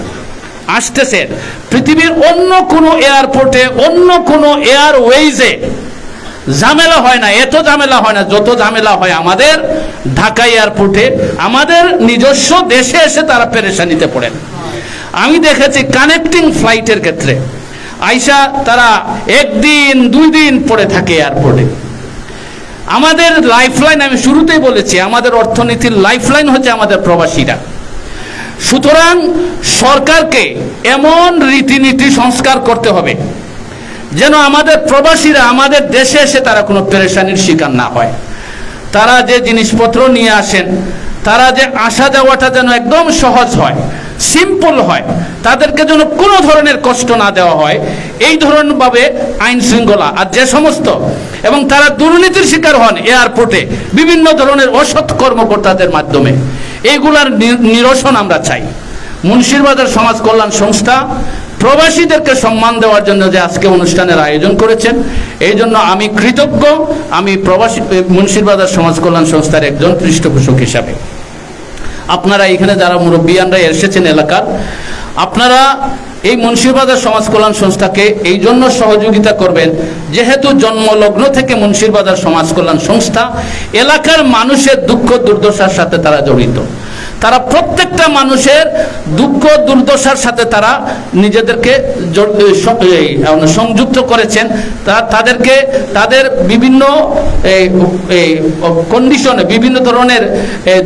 আসতেছেন। পৃথিবীর অন্য কোনো এয়ারপোর্টে, অন্য কোনো এয়ারওয়েজে ঝামেলা হয় না, এত ঝামেলা হয় না যত ঝামেলা হয় আমাদের ঢাকা এয়ারপোর্টে। আমাদের নিজস্ব দেশে এসে তারা পেরেশানিতে পড়েন। আমি দেখেছি কানেক্টিং ফ্লাইটের ক্ষেত্রে আইসা তারা একদিন 2 দিন পরে থাকে এয়ারপোর্টে। আমাদের লাইফলাইন, আমি শুরুতেই বলেছি, আমাদের অর্থনীতির লাইফলাইন হচ্ছে আমাদের প্রবাসীরা। সুতরাং সরকারকে এমন রীতিনীতি সংস্কার করতে হবে যেন আমাদের প্রবাসীরা আমাদের দেশে এসে তারা কোনো পেরেশানির শিকার না হয়। তারা যে জিনিসপত্র নিয়ে আসেন, তারা যে আসা যাওয়াটা যেন একদম সহজ হয়, সিম্পল হয়, তাদেরকে যেন কোনো ধরনের কষ্ট না দেওয়া হয়, এই ধরনভাবে আইন শৃঙ্খলা আর যে সমস্ত, এবং তারা দুর্নীতির শিকার হন এয়ারপোর্টে বিভিন্ন ধরনের অসৎ কর্মকর্তাদের মাধ্যমে, এইগুলার নিরসন আমরা চাই। মুন্সিরবাজার সমাজ কল্যাণ সংস্থা প্রবাসীদেরকে সম্মান দেওয়ার জন্য যে আজকে অনুষ্ঠানের আয়োজন করেছেন, এই জন্য আমি কৃতজ্ঞ। আমি প্রবাসী মুন্সিরবাজার সমাজ কল্যাণ সংস্থার একজন পৃষ্ঠপোষক হিসাবে। আপনারা এখানে যারা মুরব্বিয়ানরা এসেছেন এলাকার, আপনারা এই মুন্সিরবাজার সমাজ কল্যাণ সংস্থাকে এই জন্য সহযোগিতা করবেন, যেহেতু জন্মলগ্ন থেকে মুন্সিরবাজার সমাজ কল্যাণ সংস্থা এলাকার মানুষের দুঃখ দুর্দশার সাথে তারা জড়িত। তারা প্রত্যেকটা মানুষের দুঃখ দুর্দশার সাথে তারা নিজেদেরকে সংযুক্ত করেছেন। তাদেরকে তাদের বিভিন্ন কন্ডিশনে, বিভিন্ন ধরনের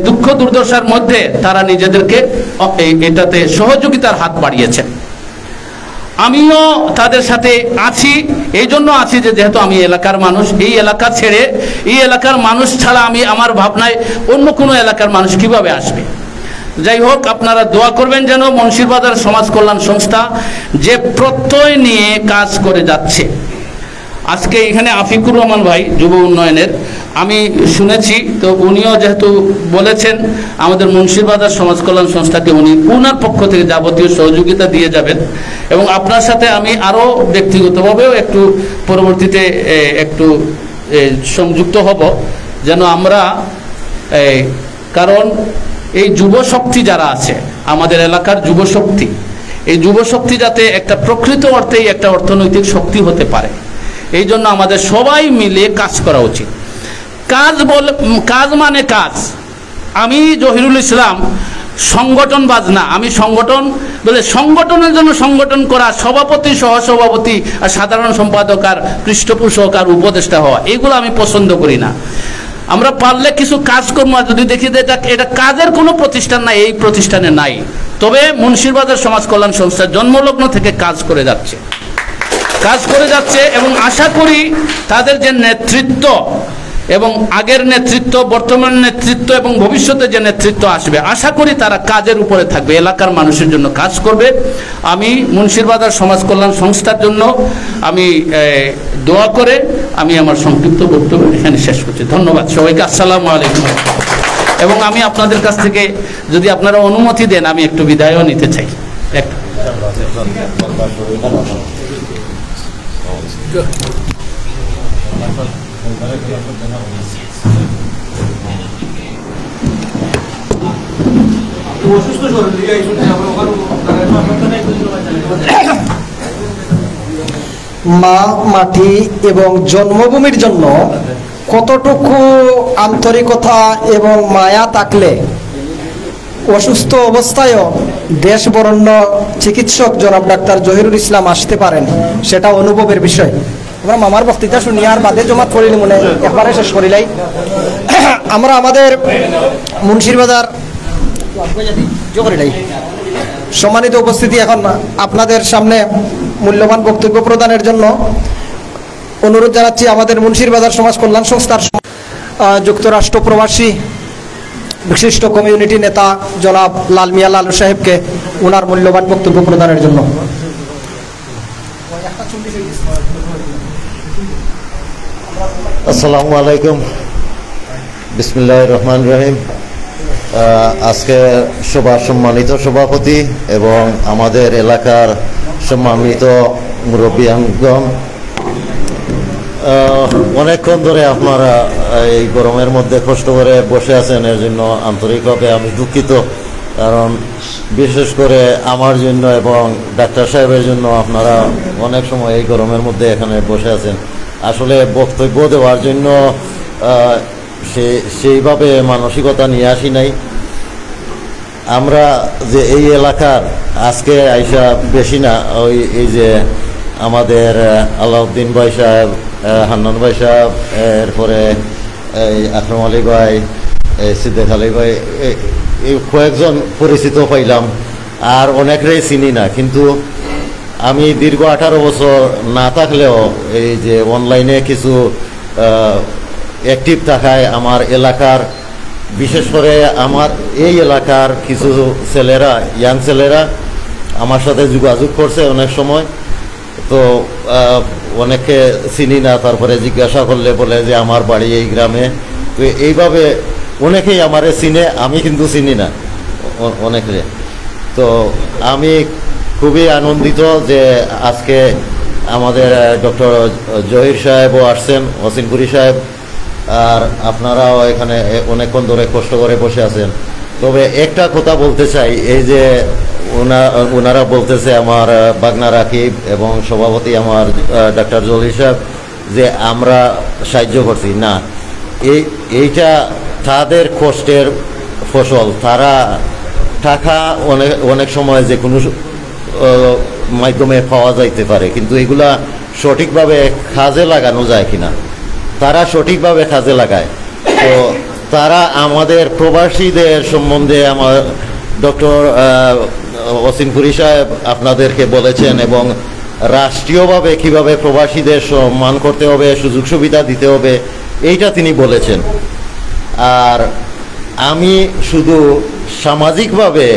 দুঃখ দুর্দশার মধ্যে তারা নিজেদেরকে এটাতে সহযোগিতার হাত বাড়িয়েছেন। আমিও তাদের সাথে আছি, এই জন্য আছি যে যেহেতু আমি এলাকার মানুষ, এই এলাকা ছেড়ে, এই এলাকার মানুষ ছাড়া আমি আমার ভাবনায় অন্য কোনো এলাকার মানুষ কিভাবে আসবে। যাই হোক, আপনারা দোয়া করবেন যেন মুন্সিরবাজার সমাজ কল্যাণ সংস্থা যে প্রত্যয় নিয়ে কাজ করে যাচ্ছে। আজকে এখানে আফিকুর রহমান ভাই যুব উন্নয়নের আমি শুনেছি, তো উনিও যেহেতু বলেছেন আমাদের মুন্সিরবাজার সমাজ কল্যাণ সংস্থাকে উনি ওনার পক্ষ থেকে যাবতীয় সহযোগিতা দিয়ে যাবেন। এবং আপনার সাথে আমি আরও ব্যক্তিগতভাবেও একটু পরবর্তীতে একটু সংযুক্ত হব, যেন আমরা কারণ এই যুবশক্তি যারা আছে আমাদের এলাকার যুবশক্তি, এই যুবশক্তি যাতে একটা প্রকৃত অর্থেই একটা অর্থনৈতিক শক্তি হতে পারে, এই জন্য আমাদের সবাই মিলে কাজ করা উচিত। কাজ মানে কাজ। আমি জহিরুল ইসলাম সংগঠনবাজ না, আমি সংগঠন বলে সংগঠনের জন্য সংগঠন করা, সভাপতি সহসভাপতি আর সাধারণ সম্পাদক আর পৃষ্ঠপোষক আর উপদেষ্টা হওয়া, এগুলো আমি পছন্দ করি না। আমরা পারলে কিছু কাজকর্ম যদি দেখি যে এটা কাজের কোনো প্রতিষ্ঠান নাই, এই প্রতিষ্ঠানে নাই, তবে মুন্সিরবাজার সমাজ কল্যাণ সংস্থা জন্মলগ্ন থেকে কাজ করে যাচ্ছে এবং আশা করি তাদের যে নেতৃত্ব এবং আগের নেতৃত্ব, বর্তমান নেতৃত্ব এবং ভবিষ্যতে যে নেতৃত্ব আসবে, আশা করি তারা কাজের উপরে থাকবে, এলাকার মানুষের জন্য কাজ করবে। আমি মুন্সিরবাজার সমাজ কল্যাণ সংস্থার জন্য আমি দোয়া করে আমি আমার সংক্ষিপ্ত বক্তব্য এখানে শেষ করছি। ধন্যবাদ সবাইকে, আসসালামু আলাইকুম। এবং আমি আপনাদের কাছ থেকে যদি আপনারা অনুমতি দেন আমি একটু বিদায়ও নিতে চাই। মা মাটি এবং জন্মভূমির জন্য কতটুকু আন্তরিকতা এবং মায়া থাকলে অসুস্থ অবস্থায়ও দেশ বরেণ্য চিকিৎসক জনাব ডাক্তার জহিরুল ইসলাম আসতে পারেন, সেটা অনুভবের বিষয়। আমরা মামার বক্তৃতা শুনি আর বাদে জমা করিনি, মনে একবারে শেষ করিলাই। আমরা আমাদের মুন্সিরবাজার সম্মানিত উপস্থিতি, এখন আপনাদের সামনে মূল্যবান বক্তব্য প্রদানের জন্য অনুরোধ জানাচ্ছি আমাদের মুন্সিরবাজার সমাজ কল্যাণ সংস্থার যুক্তরাষ্ট্র প্রবাসী বিশিষ্ট কমিউনিটি নেতা জনাব লাল মিয়া লালু সাহেবকে ওনার মূল্যবান বক্তব্য প্রদানের জন্য। আসসালামু আলাইকুম, বিসমিল্লাহির রহমানির রহিম। আজকে সম্মানিত সভাপতি এবং আমাদের এলাকার সম্মানিত মুরব্বিয়ানগণ, অনেকক্ষণ ধরে আপনারা এই গরমের মধ্যে কষ্ট করে বসে আছেন, এর জন্য আন্তরিকভাবে আমি দুঃখিত। কারণ বিশেষ করে আমার জন্য এবং ডাক্তার সাহেবের জন্য আপনারা অনেক সময় এই গরমের মধ্যে এখানে বসে আছেন। আসলে বক্তব্য দেওয়ার জন্য সেইভাবে মানসিকতা নিয়ে আসি নাই। আমরা যে এই এলাকার আজকে আইসা বেশি না, এই যে আমাদের আলাউদ্দিন ভাই সাহেব, হান্নান ভাই সাহেব, এরপরে এই আকরাম আলী ভাই, সিদ্দিক আলী ভাই, এই কয়েকজন পরিচিত পাইলাম, আর অনেকটাই চিনি না। কিন্তু আমি দীর্ঘ 18 বছর না থাকলেও এই যে অনলাইনে কিছু অ্যাক্টিভ থাকায় আমার এলাকার, বিশেষ করে আমার এই এলাকার কিছু ছেলেরা, ইয়াং ছেলেরা আমার সাথে যোগাযোগ করছে অনেক সময়। তো অনেকে চিনি না, তারপরে জিজ্ঞাসা করলে বলে যে আমার বাড়ি এই গ্রামে। তো এইভাবে অনেকেই আমারে চিনে, আমি কিন্তু চিনি না অনেকে। তো আমি খুবই আনন্দিত যে আজকে আমাদের ডক্টর জহির সাহেবও আসছেন, ওসিনপুরি সাহেব, আর আপনারাও এখানে অনেকক্ষণ ধরে কষ্ট করে বসে আছেন। তবে একটা কথা বলতে চাই, এই যে ওনারা বলতেছে আমার বাগনা রাকিব এবং সভাপতি আমার ডাক্তার জহির সাহেব যে আমরা সাহায্য করছি, না, এইটা তাদের কষ্টের ফসল, তারা টাকা অনেক সময় যে কোনো মাধ্যমে পাওয়া যাইতে পারে, কিন্তু এগুলা সঠিকভাবে কাজে লাগানো যায় কিনা, তারা সঠিকভাবে কাজে লাগায়। তো তারা আমাদের প্রবাসীদের সম্বন্ধে আমার ডক্টর অসিমপুরি সাহেব আপনাদেরকে বলেছেন, এবং রাষ্ট্রীয়ভাবে কিভাবে প্রবাসীদের সম্মান করতে হবে, সুযোগ সুবিধা দিতে হবে, এইটা তিনি বলেছেন। আর আমি শুধু সামাজিকভাবে,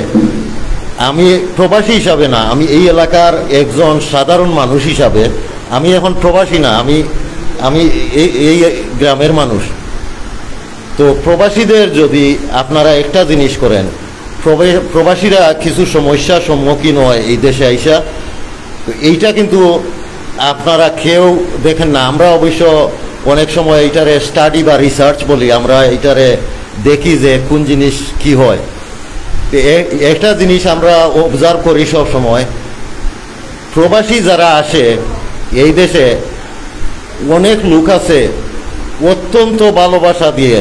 আমি প্রবাসী হিসাবে না, আমি এই এলাকার একজন সাধারণ মানুষ হিসাবে, আমি এখন প্রবাসী না, আমি এই গ্রামের মানুষ। তো প্রবাসীদের যদি আপনারা একটা জিনিস করেন, প্রবাসীরা কিছু সমস্যার সম্মুখীন হয় এই দেশে আইসা, এইটা কিন্তু আপনারা কেউ দেখেন না। আমরা অবশ্য অনেক সময় এইটারে স্টাডি বা রিসার্চ বলি, আমরা এইটারে দেখি যে কোন জিনিস কি হয়। একটা জিনিস আমরা অবজার্ভ করি সব সময়, প্রবাসী যারা আসে এই দেশে, অনেক লোক আছে অত্যন্ত ভালোবাসা দিয়ে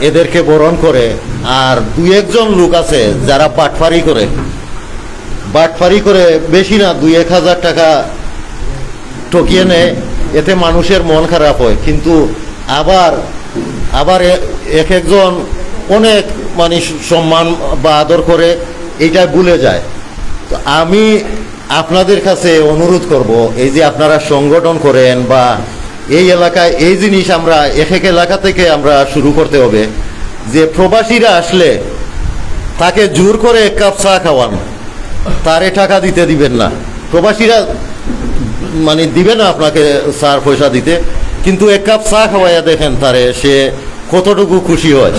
এদেরকে বরণ করে, আর দু একজন লোক আছে যারা বাটফারি করে বেশি না 2-1 হাজার টাকা ঠকিয়ে নেয়, এতে মানুষের মন খারাপ হয়। কিন্তু আবার এক একজন অনেক মানে সম্মান বা আদর করে, এইটা ভুলে যায়। তো আমি আপনাদের কাছে অনুরোধ করব, এই যে আপনারা সংগঠন করেন বা এই এলাকায় এই জিনিস আমরা এক এলাকা থেকে আমরা শুরু করতে হবে, যে প্রবাসীরা আসলে তাকে জোর করে 1 কাপ চা খাওয়ান, তারে টাকা দিতে দিবেন না। প্রবাসীরা মানে দিবে না আপনাকে চার পয়সা দিতে, কিন্তু 1 কাপ চা খাওয়াইয়া দেখেন তারে, সে কতটুকু খুশি হয়।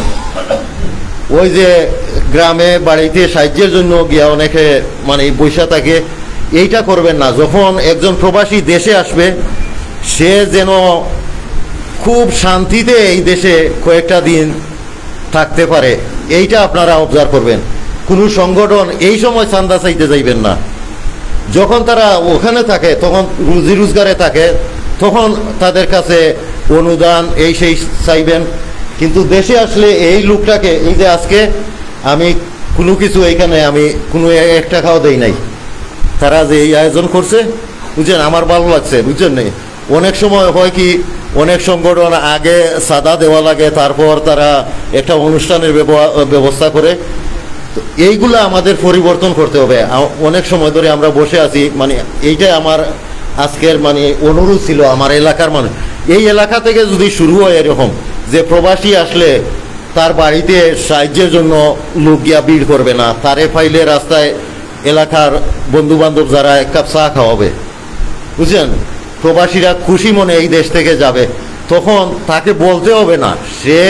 ওই যে গ্রামে বাড়িতে সাহায্যের জন্য গিয়া অনেকে মানে বৈশা থাকে, এইটা করবেন না। যখন একজন প্রবাসী দেশে আসবে, সে যেন খুব শান্তিতে এই দেশে কয়েকটা দিন থাকতে পারে, এইটা আপনারা অবজার্ভ করবেন। কোনো সংগঠন এই সময় চাঁদা চাইতে যাইবেন না। যখন তারা ওখানে থাকে, তখন রুজি রোজগারে থাকে, তখন তাদের কাছে অনুদান এই সেই চাইবেন। কিন্তু দেশে আসলে এই লোকটাকে, এই যে আজকে আমি কোনো কিছু এইখানে আমি কোনো 1 টাকাও দেই নাই, তারা যে এই আয়োজন করছে, বুঝছেন, আমার ভালো লাগছে, বুঝছেন। অনেক সময় হয় কি, অনেক সংগঠন আগে চাঁদা দেওয়া লাগে, তারপর তারা একটা অনুষ্ঠানের ব্যবস্থা করে। তো এইগুলো আমাদের পরিবর্তন করতে হবে। অনেক সময় ধরে আমরা বসে আছি, মানে এইটাই আমার আজকের মানে অনুরোধ ছিল আমার এলাকার মানুষ। এই এলাকা থেকে যদি শুরু হয় এরকম, যে প্রবাসী আসলে তার বাড়িতে সাহায্যের জন্য লোক গিয়া ভিড় করবে না, তারে ফাইলে রাস্তায় এলাকার বন্ধু বান্ধব যারা 1 কাপ চা খাওয়াবে, বুঝছেন। প্রবাসীরা খুশি মনে এই দেশ থেকে যাবে, তখন তাকে বলতে হবে না, সে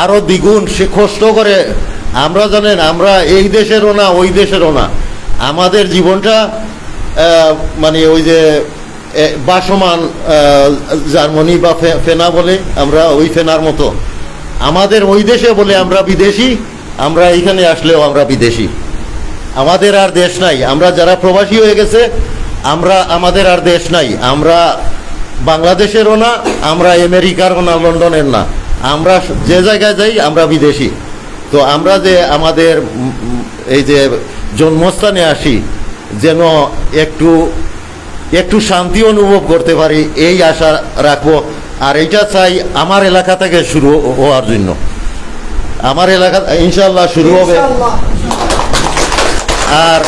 আরো দ্বিগুণ সে কষ্ট করে। আমরা জানেন, আমরা এই দেশেরও না ওই দেশেরও না, আমাদের জীবনটা মানে ওই যে বাসমান জার্মানি বা ফেনা বলে, আমরা ওই ফেনার মতো। আমাদের ওই দেশে বলে আমরা বিদেশি, আমরা এইখানে আসলেও আমরা বিদেশি, আমাদের আর দেশ নাই। আমরা যারা প্রবাসী হয়ে গেছে, আমাদের আর দেশ নাই। আমরা বাংলাদেশেরও না, আমরা আমেরিকারও না, লন্ডনের না, আমরা যে জায়গায় যাই আমরা বিদেশি। তো আমরা যে আমাদের এই যে জন্মস্থানে আসি, যেন একটু শান্তি অনুভব করতে পারি, এই আশা রাখবো। আর এইটা চাই আমার এলাকা থেকে শুরু হওয়ার জন্য। আমার এলাকা ইনশাল্লাহ শুরু হবে। আর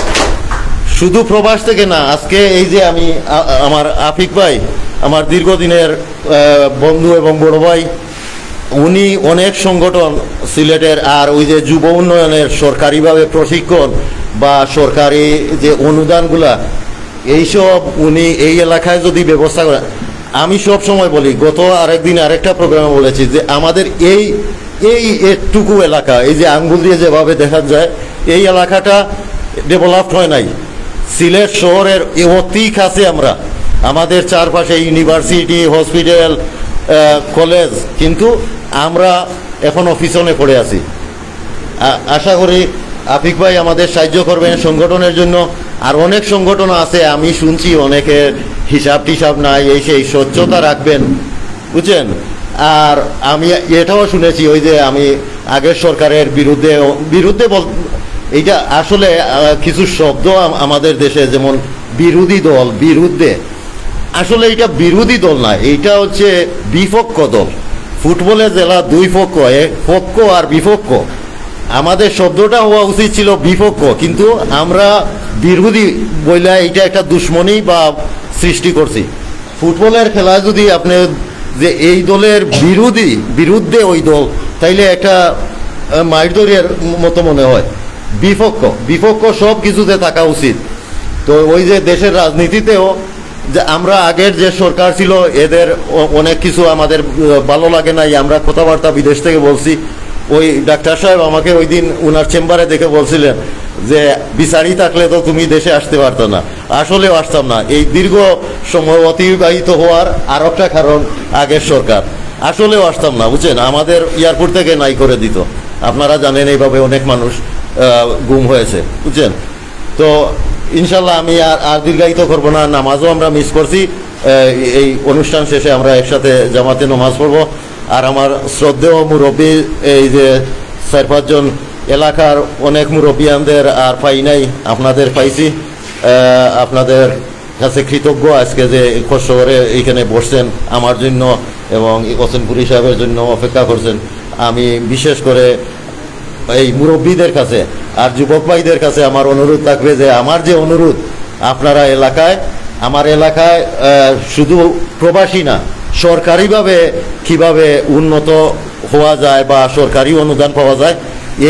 শুধু প্রবাস থেকে না, আজকে এই যে আমি আমার আফিক ভাই, আমার দীর্ঘদিনের বন্ধু এবং বড় ভাই, উনি অনেক সংগঠন সিলেটের, আর ওই যে যুব উন্নয়নের সরকারিভাবে প্রশিক্ষণ বা সরকারি যে অনুদানগুলা, এইসব উনি এই এলাকায় যদি ব্যবস্থা করেন। আমি সব সময় বলি, গত আরেকদিন আরেকটা প্রোগ্রামে বলেছি যে আমাদের এই একটুকু এলাকা, এই যে আঙ্গুল দিয়ে যেভাবে দেখা যায়, এই এলাকাটা ডেভেলপড হয় নাই। সিলেট শহরের অতি কাছে আমরা, আমাদের চারপাশে ইউনিভার্সিটি, হসপিটাল, কলেজ, কিন্তু আমরা এখনো পিছনে পড়ে আছি। আশা করি আফিক ভাই আমাদের সাহায্য করবেন সংগঠনের জন্য। আর অনেক সংগঠন আছে, আমি শুনছি অনেকের হিসাব টিসাব নাই, এই সেই স্বচ্ছতা রাখবেন, বুঝছেন। আর আমি এটাও শুনেছি, ওই যে আমি আগের সরকারের বিরুদ্ধে এইটা আসলে কিছু শব্দ আমাদের দেশে যেমন বিরোধী দল, বিরুদ্ধে, আসলে এটা বিরোধী দল না, এইটা হচ্ছে বিপক্ষ দল। ফুটবলে জেলা দুই পক্ষ, পক্ষ আর বিপক্ষ। আমাদের শব্দটা হওয়া উচিত ছিল বিপক্ষ, কিন্তু আমরা বিরোধী বইলা এটা একটা দুশ্মনী বা সৃষ্টি করছি। ফুটবলের খেলা যদি আপনি যে এই দলের বিরুদ্ধে ওই দল, তাইলে একটা মাইরদরিয়ার মতো মনে হয়। বিপক্ষ সব কিছুতে থাকা উচিত। তো ওই যে দেশের রাজনীতিতেও যে আমরা আগের যে সরকার ছিল এদের অনেক কিছু আমাদের ভালো লাগে নাই, আমরা কথাবার্তা বিদেশ থেকে বলছি। ওই ডাক্তার সাহেব আমাকে ওই দিন ওনার চেম্বারে দেখে বলছিলেন যে বিচারই থাকলে তো তুমি দেশে আসতে পারতো না। আসলেও আসতাম না। এই দীর্ঘ সময় অতিবাহিত হওয়ার আর একটা কারণ আগের সরকার, আসলেও আসতাম না, বুঝছেন। আমাদের এয়ারপোর্ট থেকে নাই করে দিত। আপনারা জানেন এইভাবে অনেক মানুষ গুম হয়েছে, বুঝছেন। তো ইনশাল্লাহ আমি আর দীর্ঘায়িত করবো না। নামাজও আমরা মিস করছি। এই অনুষ্ঠান শেষে আমরা একসাথে জামাতে নামাজ পড়বো। আর আমার শ্রদ্ধেয় মুরব্বী, এই যে 4-5 জন এলাকার অনেক মুরব্বিয়ানদের আর পাই নাই, আপনাদের পাইছি। আপনাদের কাছে কৃতজ্ঞ আজকে যে কষ্ট করে এইখানে বসছেন আমার জন্য এবং হোসেনপুরি সাহেবের জন্য অপেক্ষা করছেন। আমি বিশেষ করে এই মুরব্বীদের কাছে আর যুবক ভাইদের কাছে আমার অনুরোধ থাকবে যে আমার যে অনুরোধ, আপনারা আমার এলাকায় শুধু প্রবাসী না, সরকারিভাবে কিভাবে উন্নত হওয়া যায় বা সরকারি অনুদান পাওয়া যায়,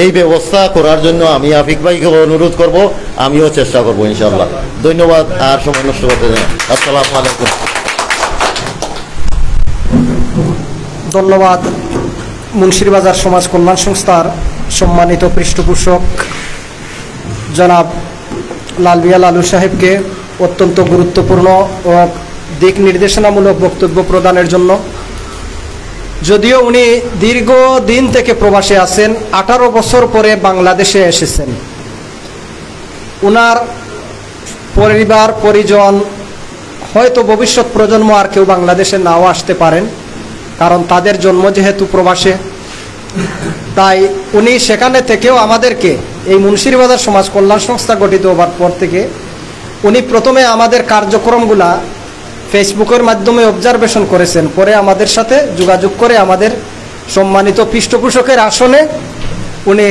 এই ব্যবস্থা করার জন্য আমি আফিক ভাইকে অনুরোধ করব, আমিও চেষ্টা করব ইনশাআল্লাহ। ধন্যবাদ। আর সময় নষ্ট করতে দেন। আসসালামু আলাইকুম। ধন্যবাদ মুন্সিরবাজার সমাজ কল্যাণ সংস্থার সম্মানিত পৃষ্ঠপোষক জনাব লালমিয়া লালু সাহেবকে অত্যন্ত গুরুত্বপূর্ণ ও দিক নির্দেশনামূলক বক্তব্য প্রদানের জন্য। যদিও উনি দীর্ঘদিন থেকে প্রবাসে আছেন, 18 বছর পরে বাংলাদেশে এসেছেন। উনার পরিবার পরিজন হয়তো ভবিষ্যৎ প্রজন্ম আর কেউ বাংলাদেশে নাও আসতে পারেন, কারণ তাদের জন্ম যেহেতু প্রবাসে। তাই উনি সেখানে থেকেও আমাদেরকে এই মুন্সিরবাজার সমাজ কল্যাণ সংস্থা গঠিত হবার পর থেকে উনি প্রথমে আমাদের কার্যক্রমগুলা ফেসবুকের মাধ্যমে অবজারভেশন করেছেন, পরে আমাদের সাথে যোগাযোগ করে আমাদের সম্মানিত পৃষ্ঠপোষকের আসনে উনি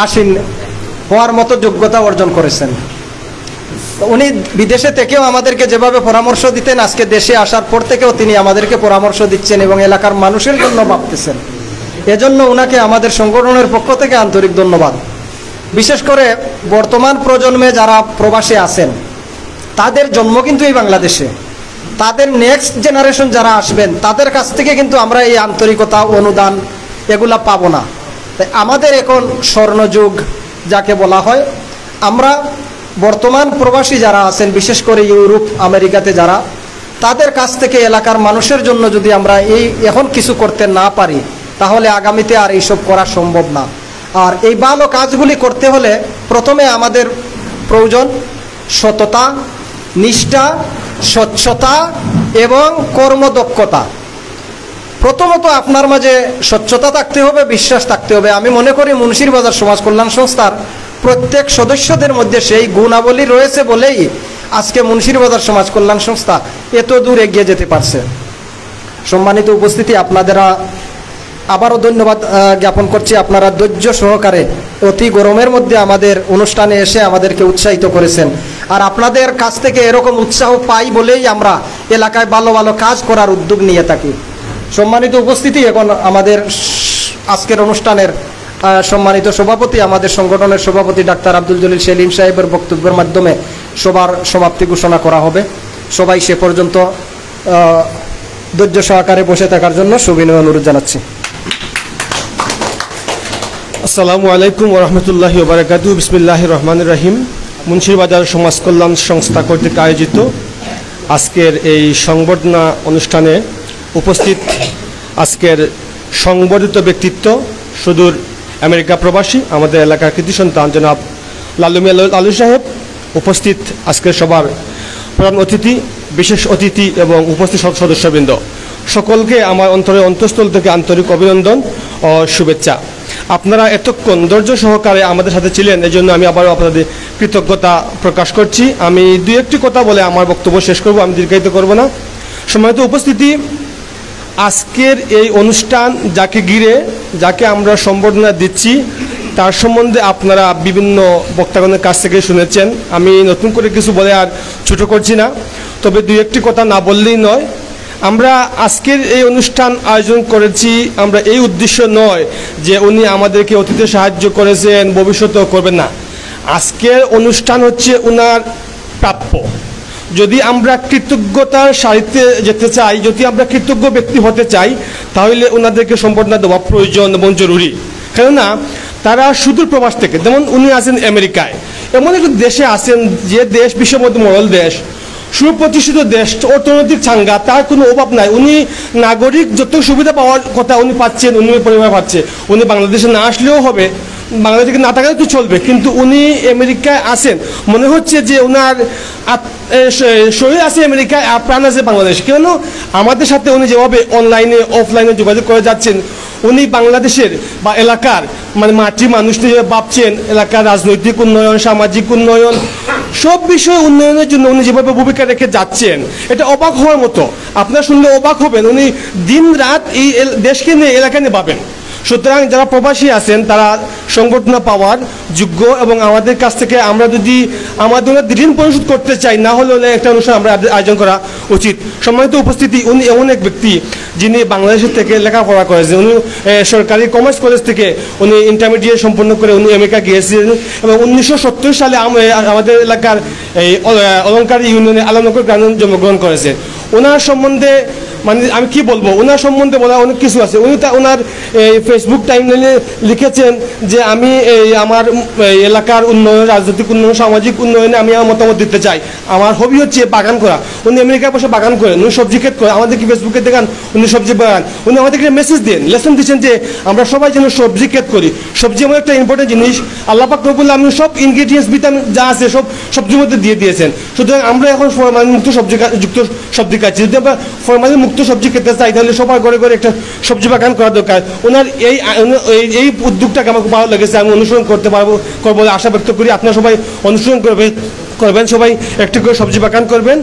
আসীন হওয়ার মতো যোগ্যতা অর্জন করেছেন। উনি বিদেশে থেকেও আমাদেরকে যেভাবে পরামর্শ দিতেন, আজকে দেশে আসার পর থেকেও তিনি আমাদেরকে পরামর্শ দিচ্ছেন এবং এলাকার মানুষের জন্য ভাবতেছেন। এজন্য ওনাকে আমাদের সংগঠনের পক্ষ থেকে আন্তরিক ধন্যবাদ। বিশেষ করে বর্তমান প্রজন্মে যারা প্রবাসে আছেন, তাদের জন্ম কিন্তু এই বাংলাদেশে, তাদের নেক্সট জেনারেশন যারা আসবেন তাদের কাছ থেকে কিন্তু আমরা এই আন্তরিকতা, অনুদান এগুলা পাবো না। তাই আমাদের এখন স্বর্ণযুগ যাকে বলা হয়, আমরা বর্তমান প্রবাসী যারা আছেন, বিশেষ করে ইউরোপ আমেরিকাতে যারা, তাদের কাছ থেকে এলাকার মানুষের জন্য যদি আমরা এখন কিছু করতে না পারি, তাহলে আগামীতে আর এইসব করা সম্ভব না। আর এই ভালো কাজগুলি করতে হলে প্রথমে আমাদের প্রয়োজন সততা, নিষ্ঠা, স্বচ্ছতা এবং কর্মদক্ষতা। প্রথমত আপনার মাঝে স্বচ্ছতা থাকতে হবে, বিশ্বাস থাকতে হবে। আমি মনে করি মুন্সিরবাজার সমাজ কল্যাণ সংস্থার প্রত্যেক সদস্যদের মধ্যে সেই গুণাবলী রয়েছে বলেই আজকে মুন্সিরবাজার সমাজ কল্যাণ সংস্থা এত দূর এগিয়ে যেতে পারছে। সম্মানিত উপস্থিতি, আপনারা আবারও ধন্যবাদ জ্ঞাপন করছি। আপনারা ধৈর্য সহকারে অতি গরমের মধ্যে আমাদের অনুষ্ঠানে এসে আমাদেরকে উৎসাহিত করেছেন। আর আপনাদের কাছ থেকে এরকম উৎসাহ পাই বলেই আমরা এলাকায় ভালো ভালো কাজ করার উদ্যোগ নিয়ে থাকি। সম্মানিত উপস্থিতি, এখন আমাদের আজকের অনুষ্ঠানের সম্মানিত সভাপতি, আমাদের সংগঠনের সভাপতি ডাক্তার আব্দুল জলিল সেলিম সাহেবের বক্তব্যের মাধ্যমে সবার সমাপ্তি ঘোষণা করা হবে। সবাই সে পর্যন্ত ধৈর্য সহকারে বসে থাকার জন্য সবিনয় অনুরোধ জানাচ্ছি। আসসালামু আলাইকুম ওরহমতুল্লাহি ওবারাকাতু। বিসমিল্লাহির রহমানির রহিম। মুন্সিরবাজার সমাজ কল্যাণ সংস্থা কর্তৃক আয়োজিত আজকের এই সংবর্ধনা অনুষ্ঠানে উপস্থিত আজকের সংবর্ধিত ব্যক্তিত্ব সুদূর আমেরিকা প্রবাসী আমাদের এলাকার কৃতি সন্তান জনাব লালমিয়া লালু সাহেব, উপস্থিত আজকের সবার প্রধান অতিথি, বিশেষ অতিথি এবং উপস্থিত সদস্যবৃন্দ, সকলকে আমার অন্তরের অন্তঃস্থল থেকে আন্তরিক অভিনন্দন ও শুভেচ্ছা। আপনারা এতক্ষণ ধৈর্য সহকারে আমাদের সাথে ছিলেন, এই জন্য আমি আবারও আপনাদের কৃতজ্ঞতা প্রকাশ করছি। আমি দুই একটি কথা বলে আমার বক্তব্য শেষ করব, আমি দীর্ঘায়িত করব না। সম্মানিত উপস্থিতি, আজকের এই অনুষ্ঠান যাকে ঘিরে যাকে আমরা সম্বর্ধনা দিচ্ছি তার সম্বন্ধে আপনারা বিভিন্ন বক্তাগণের কাছ থেকে শুনেছেন। আমি নতুন করে কিছু বলে আর ছোট করছি না, তবে দুই একটি কথা না বললেই নয়। আমরা আজকের এই অনুষ্ঠান আয়োজন করেছি আমরা এই উদ্দেশ্য নয় যে উনি আমাদেরকে অতীতে সাহায্য করেছেন, ভবিষ্যতেও করবেন না। আজকের অনুষ্ঠান হচ্ছে ওনার প্রাপ্য। যদি আমরা কৃতজ্ঞতার সারিতে যেতে চাই, যদি আমরা কৃতজ্ঞ ব্যক্তি হতে চাই, তাহলে ওনাদেরকে সম্বর্ধনা দেওয়া প্রয়োজন এবং জরুরি। কেননা তারা সুদূর প্রবাস থেকে, যেমন উনি আছেন আমেরিকায়, এমন একটি দেশে আছেন যে দেশ বিশ্বের মধ্যে মডেল দেশ, সুপ্রতিষ্ঠিত দেশ, অর্থনৈতিক চাঙ্গা, তার কোনো অভাব নাই। উনি নাগরিক যত সুবিধা পাওয়ার কথা উনি পাচ্ছেন, উনি পরিবার পাচ্ছে। উনি বাংলাদেশে না আসলেও হবে, বাংলাদেশে না থাকলেও তো চলবে, কিন্তু উনি আমেরিকায় আছেন। মনে হচ্ছে যে ওনার শরীর আছে আমেরিকায়, প্রাণ আছে বাংলাদেশ। কেন আমাদের সাথে উনি যেভাবে অনলাইনে অফলাইনে যোগাযোগ করে যাচ্ছেন, উনি বাংলাদেশের বা এলাকার মানে মাটি মানুষ নিয়ে ভাবছেন, এলাকার রাজনৈতিক উন্নয়ন, সামাজিক উন্নয়ন, সব বিষয়ে উন্নয়নের জন্য উনি যেভাবে ভূমিকা রেখে যাচ্ছেন, এটা অবাক হওয়ার মতো। আপনারা শুনলে অবাক হবেন, উনি দিন রাত এই দেশকে নিয়ে এলাকা নিয়ে ভাবেন। সুতরাং যারা প্রবাসী আছেন তারা সংবর্ধনা পাওয়ার যোগ্য, এবং আমাদের কাছ থেকে আমরা যদি আমাদের ঋণ পরিশোধ করতে চাই, না হলে একটা অনুষ্ঠান আমরা আয়োজন করা উচিত। সম্মানিত উপস্থিতি, উনি এমন এক ব্যক্তি যিনি বাংলাদেশের থেকে লেখাপড়া করেছেন। উনি সরকারি কমার্স কলেজ থেকে উনি ইন্টারমিডিয়েট সম্পন্ন করে উনি আমেরিকা গিয়েছিলেন, এবং 1970 সালে আমাদের এলাকার এই অলঙ্কারী ইউনিয়নে আলমনগর গ্রামে জন্মগ্রহণ করেছেন। ওনার সম্বন্ধে মানে আমি কি বলবো, ওনার সম্বন্ধে বলা অনেক কিছু আছে। উনি ওনার ফেসবুক টাইমলাইনে লিখেছেন যে আমি আমার এলাকার উন্নয়ন, রাজনৈতিক উন্নয়ন, সামাজিক উন্নয়নে আমি আমার মতামত দিতে চাই। আমার হবি হচ্ছে বাগান করা। উনি আমেরিকায় বসে বাগান করেন, উনি সবজি ক্ষেত করেন। আমাদেরকে ফেসবুকে দেখান উনি সবজি বাগান। উনি আমাদেরকে মেসেজ দেন, লেসন দিচ্ছেন যে আমরা সবাই যেন সবজি ক্ষেত করি। সবজি এমন একটা ইম্পর্টেন্ট জিনিস, আল্লাহ পাক রব্বুল আলামিন সব ইনগ্রিডিয়েন্টস ভিটামিন যা আছে সব সবজির মধ্যে দিয়ে দিয়েছেন। সুতরাং আমরা এখন ফরমালিন মুক্ত সবজি খাচ্ছি। যদি আমরা ফরমালিন মুক্ত সবজি খেতে চাই, তাহলে সবার ঘরে ঘরে একটা সবজি বাগান করা দরকার। ওনার এই উদ্যোগটাকে আমার খুব ভালো লেগেছে, আমি অনুসরণ করতে করবো আশা ব্যক্ত করি। আপনারা সবাই অনুসরণ করবেন, সবাই একটু করে সবজি বাগান করবেন,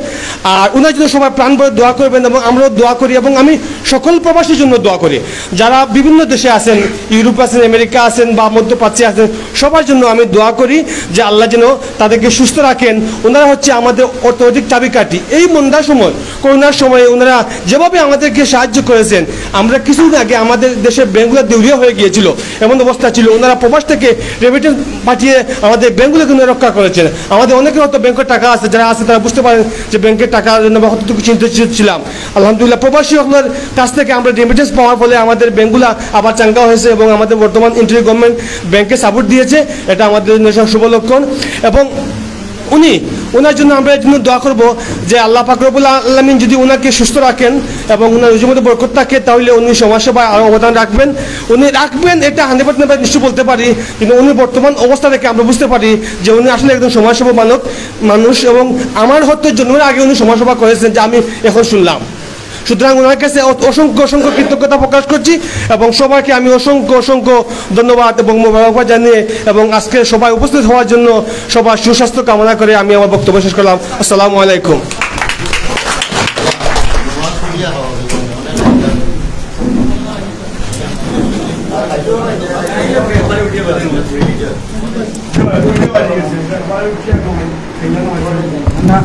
আর ওনার জন্য সবাই প্রাণ ভরে দোয়া করবেন, এবং আমরাও দোয়া করি। এবং আমি সকল প্রবাসীর জন্য দোয়া করি, যারা বিভিন্ন দেশে আছেন, ইউরোপ আছেন, আমেরিকা আছেন বা মধ্যপ্রাচ্যে আছেন, সবার জন্য আমি দোয়া করি যে আল্লাহ যেন তাদেরকে সুস্থ রাখেন। ওনারা হচ্ছে আমাদের অর্থনৈতিক চাবিকাঠি। এই মন্দার সময়, করোনার সময়ে ওনারা যেভাবে আমাদেরকে সাহায্য করেছেন, আমরা কিছুদিন আগে আমাদের দেশের ব্যাংকগুলো দেউলিয়া হয়ে গিয়েছিল, এমন অবস্থা ছিল। ওনারা প্রবাস থেকে রেমিটেন্স পাঠিয়ে আমাদের ব্যাংকগুলোকে রক্ষা করেছেন। আমাদের অনেকে হয়তো ব্যাংকের টাকা আছে, যারা আছে তারা বুঝতে পারেন যে ব্যাংকের টাকার জন্য আমরা কতটুকু চিন্তিত ছিলাম। আলহামদুলিল্লাহ প্রবাসী সকলের কাছ থেকে আমরা রেমিটেন্স পাওয়ার ফলে আমাদের ব্যাংকগুলো আবার চাঙ্গা হয়েছে, এবং আমাদের বর্তমান ইন্টারি গভর্নমেন্ট ব্যাংকে সাপোর্ট দিয়েছে, এটা আমাদের জন্য শুভ লক্ষণ। এবং ওনার জন্য আমরা এই জন্য দোয়া করবো যে আল্লাহ পাক রব্বুল আলামিন যদি ওনাকে সুস্থ রাখেন এবং ওনার রুজির মধ্যে বরকত থাকে, তাহলে উনি সমাজসেবায় আরও অবদান রাখবেন। উনি রাখবেন এটা 100% নিশ্চয় বলতে পারি, কিন্তু উনি বর্তমান অবস্থা থেকে আমরা বুঝতে পারি যে উনি আসলে একজন সমাজসেবা মানুষ, এবং আমার হয়তো জন্মের আগে উনি সমাজসেবা করেছেন, যা আমি এখন শুনলাম। সুতরাং ওনার কাছে অসংখ্য কৃতজ্ঞতা প্রকাশ করছি, এবং সবাইকে আমি অসংখ্য ধন্যবাদ এবং মোবারকবাদ জানিয়ে, এবং আজকে সবাই উপস্থিত হওয়ার জন্য সবার সুস্বাস্থ্য কামনা করে আমি আমার বক্তব্য শেষ করলাম। আসসালামু আলাইকুম। না